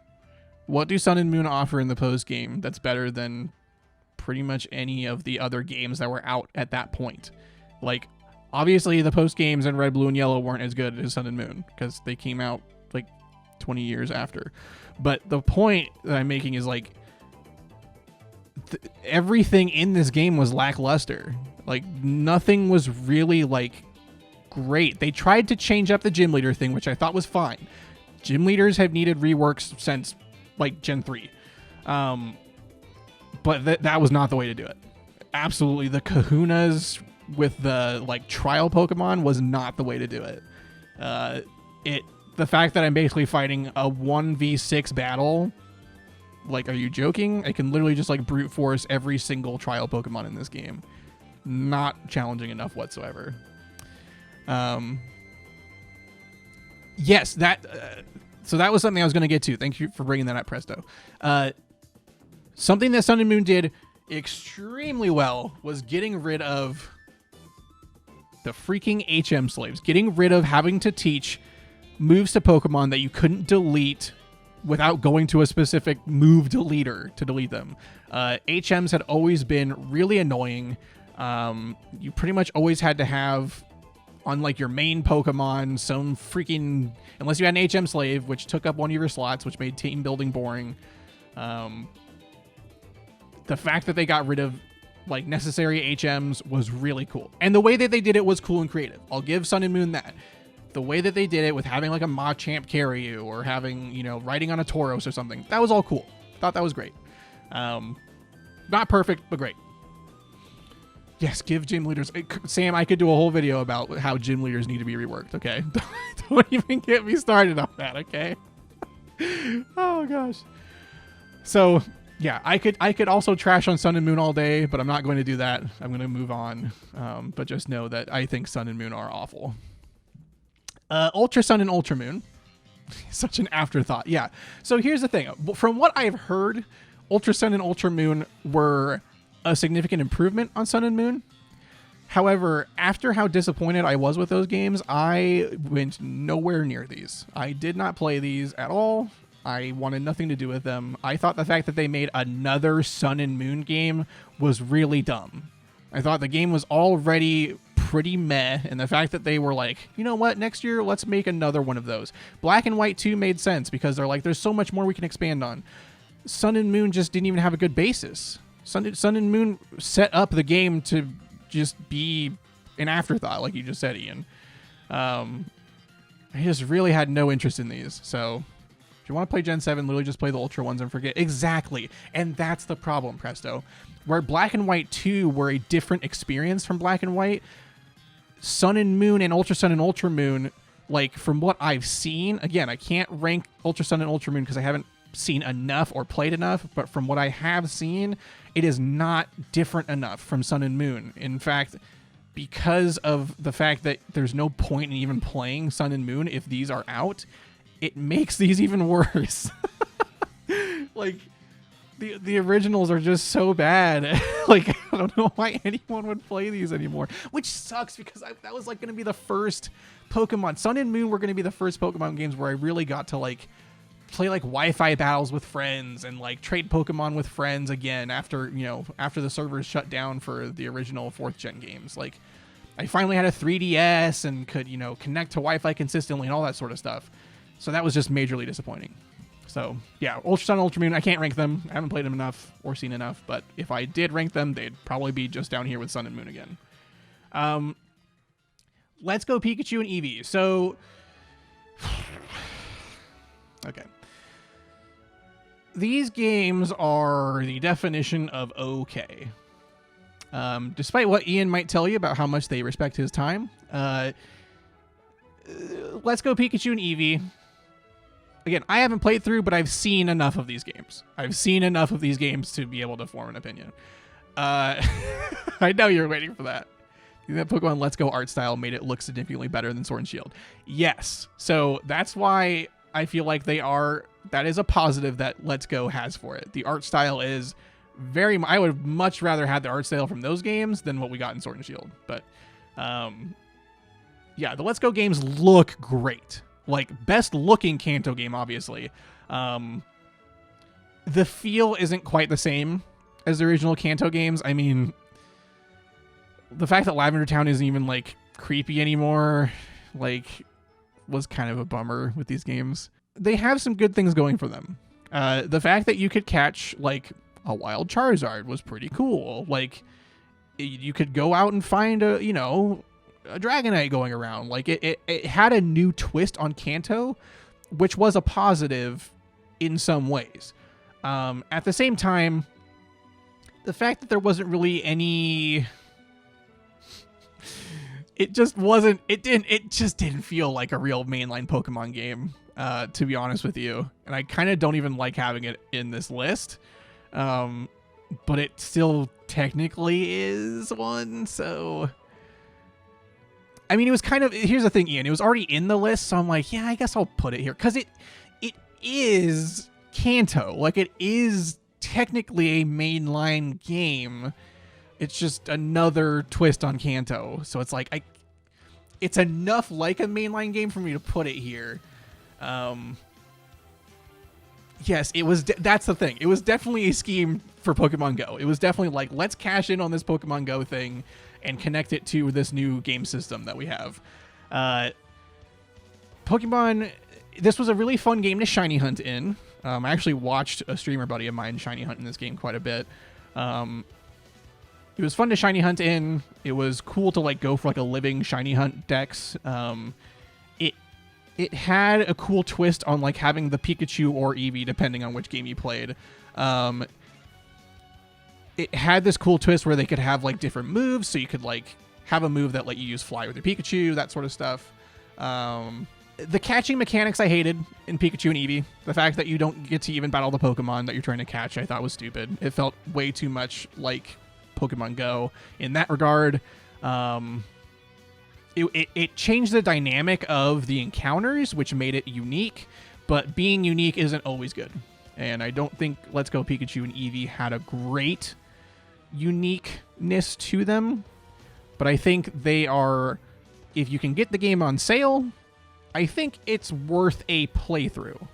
What do Sun and Moon offer in the post game that's better than pretty much any of the other games that were out at that point? Like, obviously the post games in Red, Blue, and Yellow weren't as good as Sun and Moon because they came out like 20 years after. But the point that I'm making is, like, everything in this game was lackluster. Like, nothing was really, like, great. They tried to change up the gym leader thing, which I thought was fine. Gym leaders have needed reworks since, like, Gen 3. But that was not the way to do it. Absolutely, the kahunas with the, like, trial Pokemon was not the way to do it. The fact that I'm basically fighting a 1v6 battle, like, are you joking? I can literally just, like, brute force every single trial Pokemon in this game. Not challenging enough whatsoever. Yes, so that was something I was going to get to. Thank you for bringing that up, Presto. Something that Sun and Moon did extremely well was getting rid of the freaking HM slaves. Getting rid of having to teach moves to Pokemon that you couldn't delete without going to a specific move deleter to delete them. HMs had always been really annoying. You pretty much always had to have, on, like, your main Pokemon, some freaking, unless you had an HM slave, which took up one of your slots, which made team building boring. The fact that they got rid of, like, necessary HMs was really cool. And the way that they did it was cool and creative. I'll give Sun and Moon that. The way that they did it with having, like, a Machamp carry you, or having, you know, riding on a Tauros or something, that was all cool. Thought that was great. Not perfect, but great. Yes, give gym leaders... Sam, I could do a whole video about how gym leaders need to be reworked, okay? Don't even get me started on that, okay? Oh, gosh. So, yeah, I could also trash on Sun and Moon all day, but I'm not going to do that. I'm going to move on. But just know that I think Sun and Moon are awful. Ultra Sun and Ultra Moon. Such an afterthought. Yeah. So here's the thing. From what I've heard, Ultra Sun and Ultra Moon were a significant improvement on Sun and Moon. However, after how disappointed I was with those games, I went nowhere near these. I did not play these at all. I wanted nothing to do with them. I thought the fact that they made another Sun and Moon game was really dumb. I thought the game was already pretty meh, and the fact that they were like, you know what, next year, let's make another one of those. Black and White 2 made sense because they're like, there's so much more we can expand on. Sun and Moon just didn't even have a good basis. Sun and Moon set up the game to just be an afterthought, like you just said, Ian. I just really had no interest in these, so If you want to play Gen 7, literally just play the Ultra ones and forget. Exactly. And that's the problem, Presto. Where Black and White 2 were a different experience from Black and White, Sun and Moon and Ultra Sun and Ultra Moon, like, from what I've seen, again, I can't rank Ultra Sun and Ultra Moon because I haven't seen enough or played enough, but from what I have seen, it is not different enough from Sun and Moon. In fact, because of the fact that there's no point in even playing Sun and Moon if these are out, it makes these even worse. Like, the originals are just so bad. Like, I don't know why anyone would play these anymore, which sucks because that was like going to be the first Pokemon. Sun and Moon were going to be the first Pokemon games where I really got to like play like Wi-Fi battles with friends and like trade Pokemon with friends again after the servers shut down for the original 4th gen games. Like, I finally had a 3DS and could, connect to Wi-Fi consistently and all that sort of stuff. So that was just majorly disappointing. So yeah, Ultra Sun, Ultra Moon, I can't rank them. I haven't played them enough or seen enough, but if I did rank them, they'd probably be just down here with Sun and Moon again. Let's Go Pikachu and Eevee. So, okay. These games are the definition of okay. Despite what Ian might tell you about how much they respect his time, Let's Go Pikachu and Eevee. Again, I haven't played through, but I've seen enough of these games. I've seen enough of these games to be able to form an opinion. I know you're waiting for that. That Pokemon Let's Go art style made it look significantly better than Sword and Shield. Yes. So that's why I feel like that is a positive that Let's Go has for it. The art style is I would much rather have the art style from those games than what we got in Sword and Shield. But, yeah, the Let's Go games look great. Like, best looking Kanto game, obviously. The feel isn't quite the same as the original Kanto games. I mean, the fact that Lavender Town isn't even, like, creepy anymore, like, was kind of a bummer with these games. They have some good things going for them. The fact that you could catch, like, a wild Charizard was pretty cool. Like, you could go out and find a Dragonite going around. Like, it had a new twist on Kanto, which was a positive in some ways. At the same time, the fact that there wasn't really any... It just didn't feel like a real mainline Pokemon game, to be honest with you. And I kind of don't even like having it in this list. But it still technically is one, so... I mean, it was kind of... Here's the thing, Ian. It was already in the list, so I'm like, yeah, I guess I'll put it here. Because it is Kanto. Like, it is technically a mainline game. It's just another twist on Kanto. So it's like, it's enough like a mainline game for me to put it here. Yes, it was. That's the thing. It was definitely a scheme for Pokemon Go. It was definitely like, let's cash in on this Pokemon Go thing and connect it to this new game system that we have. Pokemon, this was a really fun game to shiny hunt in. I actually watched a streamer buddy of mine shiny hunt in this game quite a bit. It was fun to shiny hunt in. It was cool to like go for like a living shiny hunt dex. It had a cool twist on like having the Pikachu or Eevee depending on which game you played. It had this cool twist where they could have like different moves, so you could like have a move that let you use fly with your Pikachu, that sort of stuff. The catching mechanics I hated in Pikachu and Eevee. The fact that you don't get to even battle the Pokemon that you're trying to catch, I thought was stupid. It felt way too much like Pokemon Go in that regard. It changed the dynamic of the encounters, which made it unique, but being unique isn't always good. And I don't think Let's Go Pikachu and Eevee had a great uniqueness to them, but I think they are, if you can get the game on sale, I think it's worth a playthrough.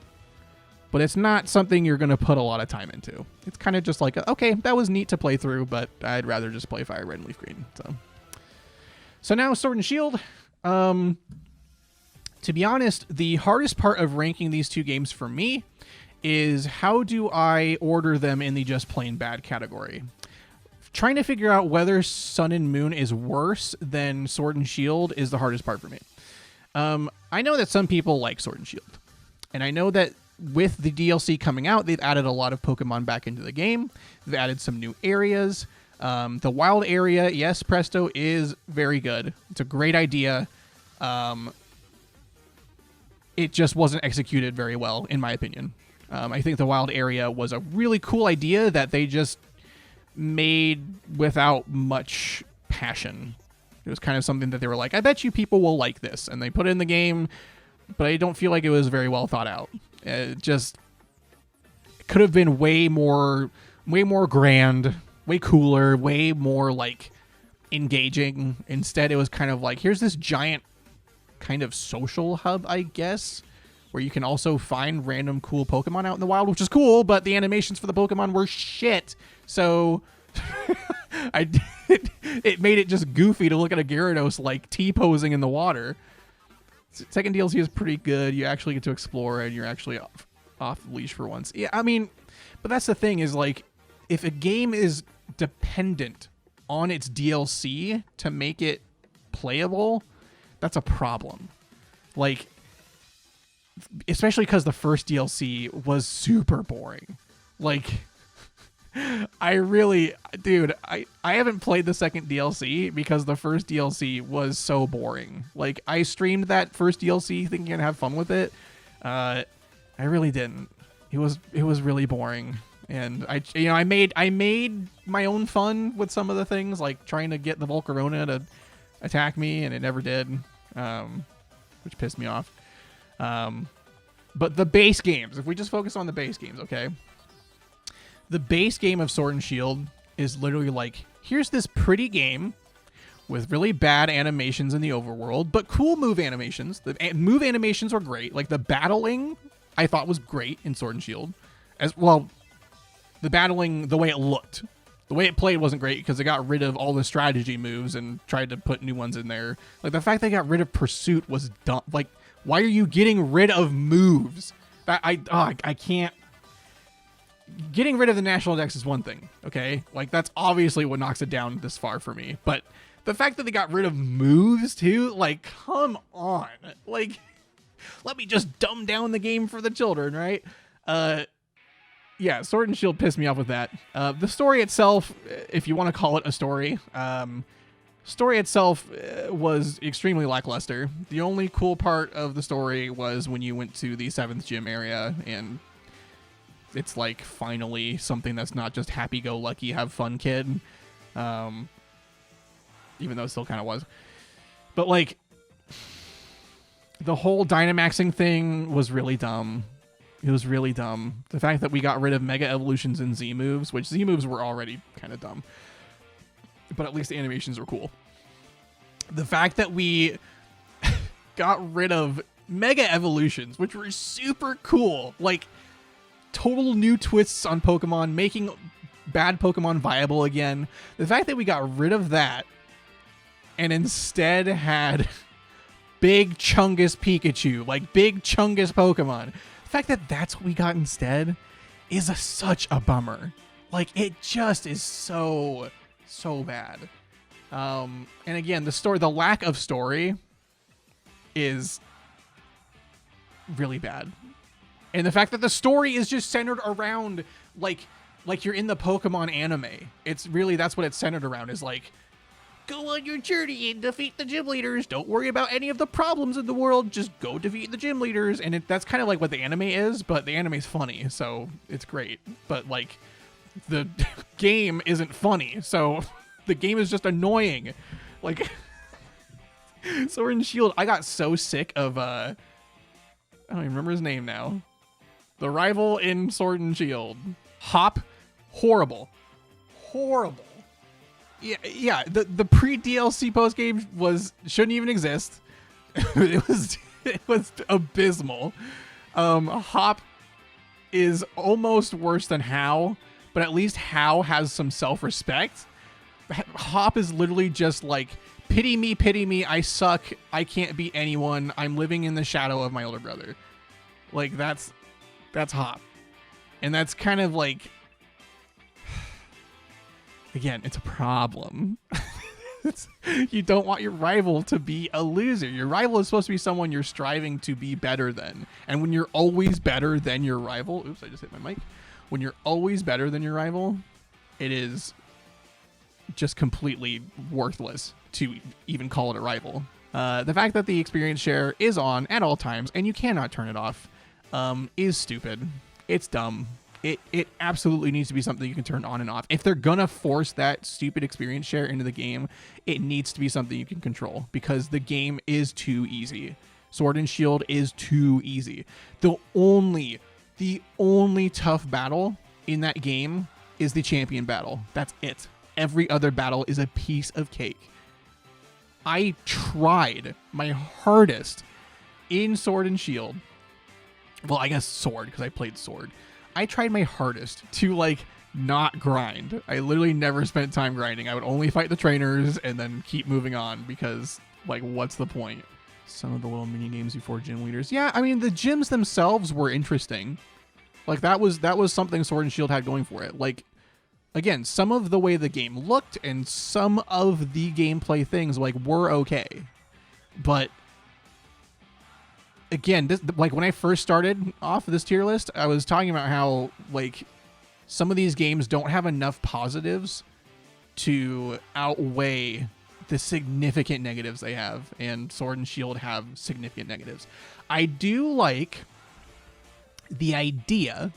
But it's not something you're going to put a lot of time into. It's kind of just like, okay, that was neat to play through, but I'd rather just play Fire Red and Leaf Green. So now Sword and Shield. To be honest, the hardest part of ranking these two games for me is how do I order them in the just plain bad category. Trying to figure out whether Sun and Moon is worse than Sword and Shield is the hardest part for me. I know that some people like Sword and Shield. And I know that with the DLC coming out, they've added a lot of Pokemon back into the game. They've added some new areas. The wild area, yes, Presto, is very good. It's a great idea. It just wasn't executed very well, in my opinion. I think the wild area was a really cool idea that they just made without much passion. It was kind of something that they were like, I bet you people will like this. And they put it in the game, but I don't feel like it was very well thought out. It could have been way more grand, way cooler, way more like engaging. Instead, it was kind of like, here's this giant kind of social hub, I guess, where you can also find random cool Pokemon out in the wild, which is cool, but the animations for the Pokemon were shit. So it made it just goofy to look at a Gyarados like T-posing in the water. Second DLC is pretty good. You actually get to explore and you're actually off leash for once. Yeah, I mean, but that's the thing is like, if a game is dependent on its DLC to make it playable, that's a problem. Like, especially because the first DLC was super boring. Like, I haven't played the second DLC because the first DLC was so boring. Like, I streamed that first DLC thinking I'd have fun with it. I really didn't. It was really boring. And I made my own fun with some of the things, like trying to get the Volcarona to attack me, and it never did, which pissed me off. But the base games, if we just focus on the base games, okay? The base game of Sword and Shield is literally like, here's this pretty game with really bad animations in the overworld, but cool move animations. The move animations were great. Like, the battling, I thought was great in Sword and Shield. As well, the battling, the way it looked. The way it played wasn't great because they got rid of all the strategy moves and tried to put new ones in there. Like, the fact they got rid of Pursuit was dumb. Like, why are you getting rid of moves? I can't. Getting rid of the National Dex is one thing, okay? Like, that's obviously what knocks it down this far for me. But the fact that they got rid of moves, too, like, come on. Like, let me just dumb down the game for the children, right? Yeah, Sword and Shield pissed me off with that. The story itself, if you want to call it a story, was extremely lackluster. The only cool part of the story was when you went to the 7th gym area, and it's like finally something that's not just happy-go-lucky, have fun kid. Even though it still kind of was. But like, the whole Dynamaxing thing was really dumb. It was really dumb. The fact that we got rid of Mega Evolutions and Z moves, which Z moves were already kind of dumb, but at least the animations were cool. The fact that we got rid of Mega Evolutions, which were super cool, like total new twists on Pokemon, making bad Pokemon viable again. The fact that we got rid of that and instead had Big Chungus Pikachu, like Big Chungus Pokemon. The fact that that's what we got instead is such a bummer. Like, it just is so bad. And again, the lack of story is really bad. And the fact that the story is just centered around like you're in the Pokemon anime. It's really, that's what it's centered around, is like, go on your journey and defeat the gym leaders. Don't worry about any of the problems in the world. Just go defeat the gym leaders. And that's kind of like what the anime is, but the anime is funny, so it's great. But like, the game isn't funny, so the game is just annoying. Like, Sword and Shield, I got so sick of I don't even remember his name now. The rival in Sword and Shield, Hop, horrible. Yeah. The pre-DLC post game shouldn't even exist. it was abysmal. Hop is almost worse than How, but at least How has some self-respect. Hop is literally just like, pity me, I suck, I can't beat anyone, I'm living in the shadow of my older brother. Like, that's Hop. And that's kind of like, again, it's a problem. You don't want your rival to be a loser. Your rival is supposed to be someone you're striving to be better than. And when you're always better than your rival, oops, I just hit my mic. When you're always better than your rival, it is just completely worthless to even call it a rival. The fact that the experience share is on at all times and you cannot turn it off is stupid. It's dumb. It absolutely needs to be something you can turn on and off. If they're gonna force that stupid experience share into the game, it needs to be something you can control because the game is too easy. Sword and Shield is too easy. The only tough battle in that game is the champion battle. That's it. Every other battle is a piece of cake. I tried my hardest in Sword and Shield. Well, I guess Sword, because I played Sword. I tried my hardest to, like, not grind. I literally never spent time grinding. I would only fight the trainers and then keep moving on because, like, what's the point? Some of the little mini games before gym leaders. Yeah, I mean, the gyms themselves were interesting. Like, that was something Sword and Shield had going for it. Like, again, some of the way the game looked and some of the gameplay things, like, were okay. But again, this, like, when I first started off this tier list, I was talking about how, like, some of these games don't have enough positives to outweigh the significant negatives they have, and Sword and Shield have significant negatives. I do like the idea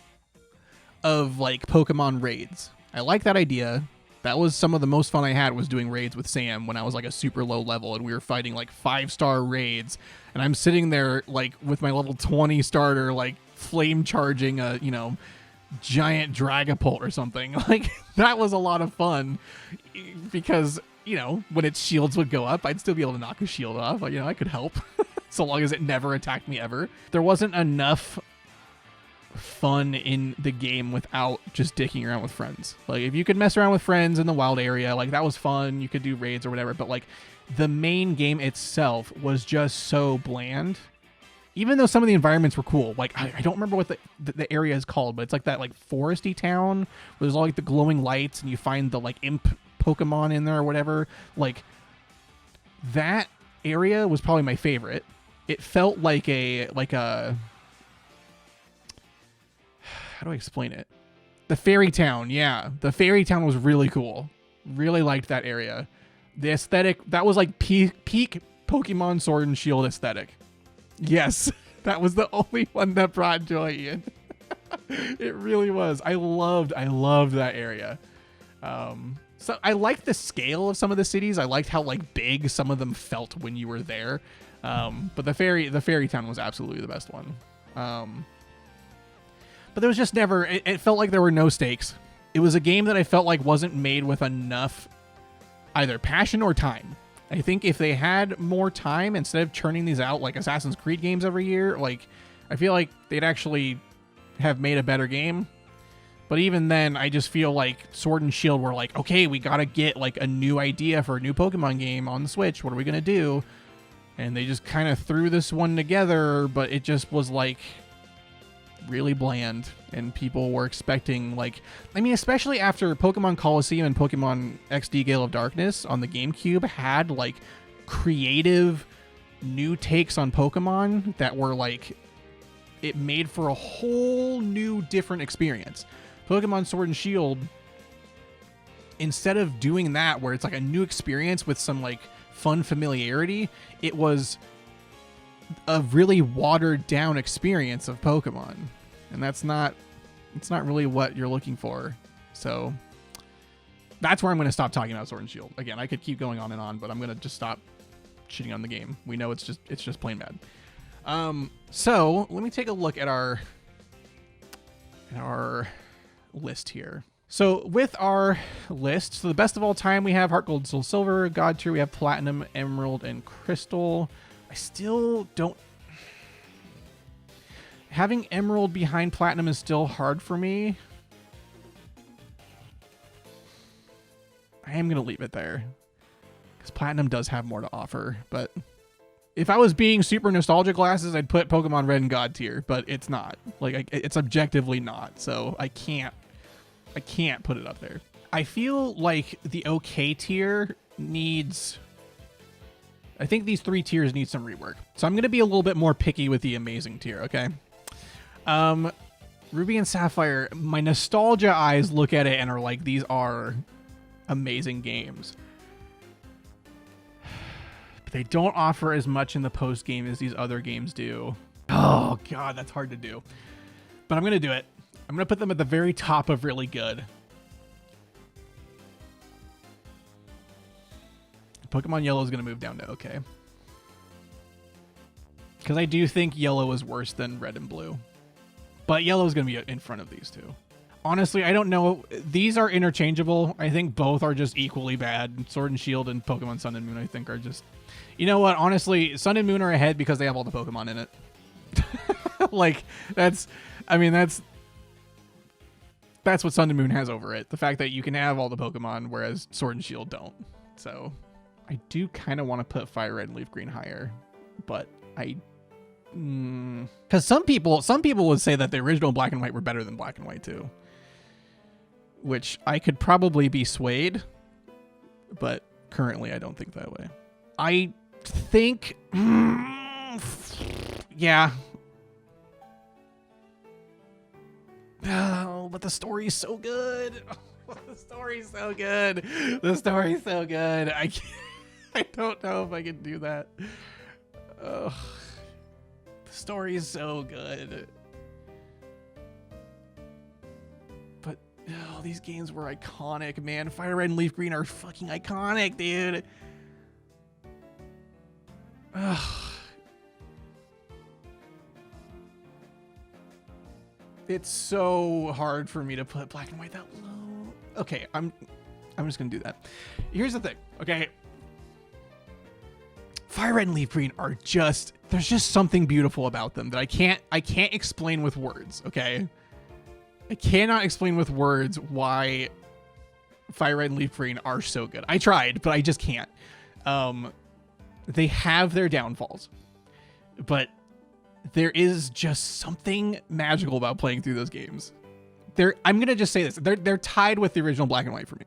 of, like, Pokemon raids. I like that idea. That was some of the most fun I had, was doing raids with Sam when I was, like, a super low level and we were fighting, like, 5-star raids, and I'm sitting there, like, with my level 20 starter, like, flame charging a, you know, giant Dragapult or something. Like, that was a lot of fun because, you know, when its shields would go up, I'd still be able to knock a shield off. Like, you know, I could help so long as it never attacked me ever. There wasn't enough fun in the game without just dicking around with friends. Like, if you could mess around with friends in the wild area, like, that was fun. You could do raids or whatever, but, like, the main game itself was just so bland. Even though some of the environments were cool. Like, I don't remember what the area is called, but it's like that, like, foresty town where there's all, like, the glowing lights and you find the, like, imp Pokemon in there or whatever. Like, that area was probably my favorite. It felt like a how do I explain it? The fairy town, yeah. The fairy town was really cool. Really liked that area. The aesthetic, that was like peak Pokemon Sword and Shield aesthetic. Yes, that was the only one that brought joy in. It really was. I loved that area. So I liked the scale of some of the cities. I liked how, like, big some of them felt when you were there. But the fairy town was absolutely the best one. But there was just never, it felt like there were no stakes. It was a game that I felt like wasn't made with enough either passion or time. I think if they had more time, instead of churning these out like Assassin's Creed games every year, like, I feel like they'd actually have made a better game. But even then, I just feel like Sword and Shield were like, okay, we gotta get, like, a new idea for a new Pokemon game on the Switch. What are we gonna do? And they just kind of threw this one together, but it just was, like, really bland, and people were expecting, like, I mean, especially after Pokemon Colosseum and Pokemon XD Gale of Darkness on the GameCube had, like, creative new takes on Pokemon that were, like, it made for a whole new different experience. Pokemon Sword and Shield, instead of doing that where it's like a new experience with some, like, fun familiarity, it was a really watered down experience of Pokemon, and it's not really what you're looking for. So that's where I'm going to stop talking about Sword and Shield. Again, I could keep going on and on, but I'm going to just stop shitting on the game. We know it's just plain bad. So let me take a look at our list here. So with our list, so the best of all time, we have Heart Gold, Soul Silver. God tier, we have Platinum, Emerald, and Crystal. I still don't... Having Emerald behind Platinum is still hard for me. I am going to leave it there, because Platinum does have more to offer. But if I was being super nostalgic glasses, I'd put Pokemon Red and God tier, but it's not. Like, it's objectively not, so I can't put it up there. I feel like the okay tier needs... I think these 3 tiers need some rework. So I'm going to be a little bit more picky with the amazing tier, okay? Ruby and Sapphire, my nostalgia eyes look at it and are like, these are amazing games. But they don't offer as much in the post-game as these other games do. Oh, God, that's hard to do. But I'm going to do it. I'm going to put them at the very top of really good. Pokemon Yellow is going to move down to okay. Because I do think Yellow is worse than Red and Blue. But Yellow is going to be in front of these two. Honestly, I don't know. These are interchangeable. I think both are just equally bad. Sword and Shield and Pokemon Sun and Moon, I think, are just... You know what? Honestly, Sun and Moon are ahead because they have all the Pokemon in it. Like, that's... I mean, that's what Sun and Moon has over it. The fact that you can have all the Pokemon, whereas Sword and Shield don't. So... I do kind of want to put Fire Red and Leaf Green higher, but because some people would say that the original Black and White were better than Black and White 2, which I could probably be swayed, but currently I don't think that way. I think, yeah. Oh, but the story is so good. The story's so good. The story's so good. I don't know if I can do that. The story is so good. But these games were iconic, man. Fire Red and Leaf Green are fucking iconic, dude. It's so hard for me to put Black and White that low. Okay, I'm just gonna do that. Here's the thing, okay? Fire Red and Leaf Green are just, there's just something beautiful about them that I can't explain with words, okay? I cannot explain with words why Fire Red and Leaf Green are so good. I tried, but I just can't. They have their downfalls, but there is just something magical about playing through those games. I'm gonna just say this. They're tied with the original Black and White for me.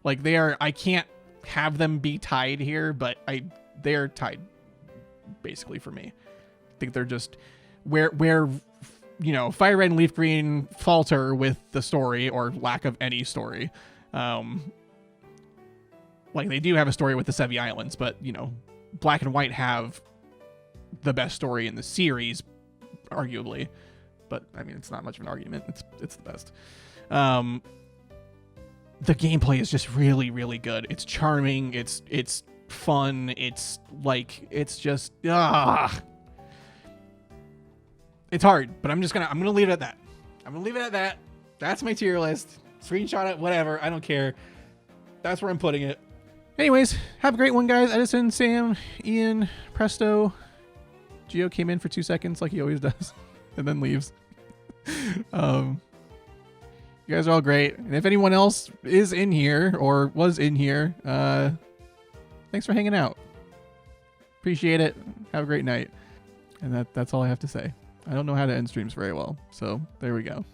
Like they are. I can't have them be tied here, but they're tied basically for me. I think they're just where you know, Fire Red and Leaf Green falter with the story or lack of any story. Like they do have a story with the Sevi Islands, but you know, Black and White have the best story in the series, arguably. But I mean, it's not much of an argument. It's the best. The gameplay is just really, really good. It's charming. It's fun. It's like, it's just it's hard. But I'm gonna leave it at that. I'm gonna leave it at that. That's my tier list. Screenshot it, whatever. I don't care. That's where I'm putting it. Anyways, have a great one, guys. Edison, Sam, Ian, Presto. Geo came in for 2 seconds like he always does and then leaves. You guys are all great. And if anyone else is in here or was in here, thanks for hanging out. Appreciate it. Have a great night. And that's all I have to say. I don't know how to end streams very well. So there we go.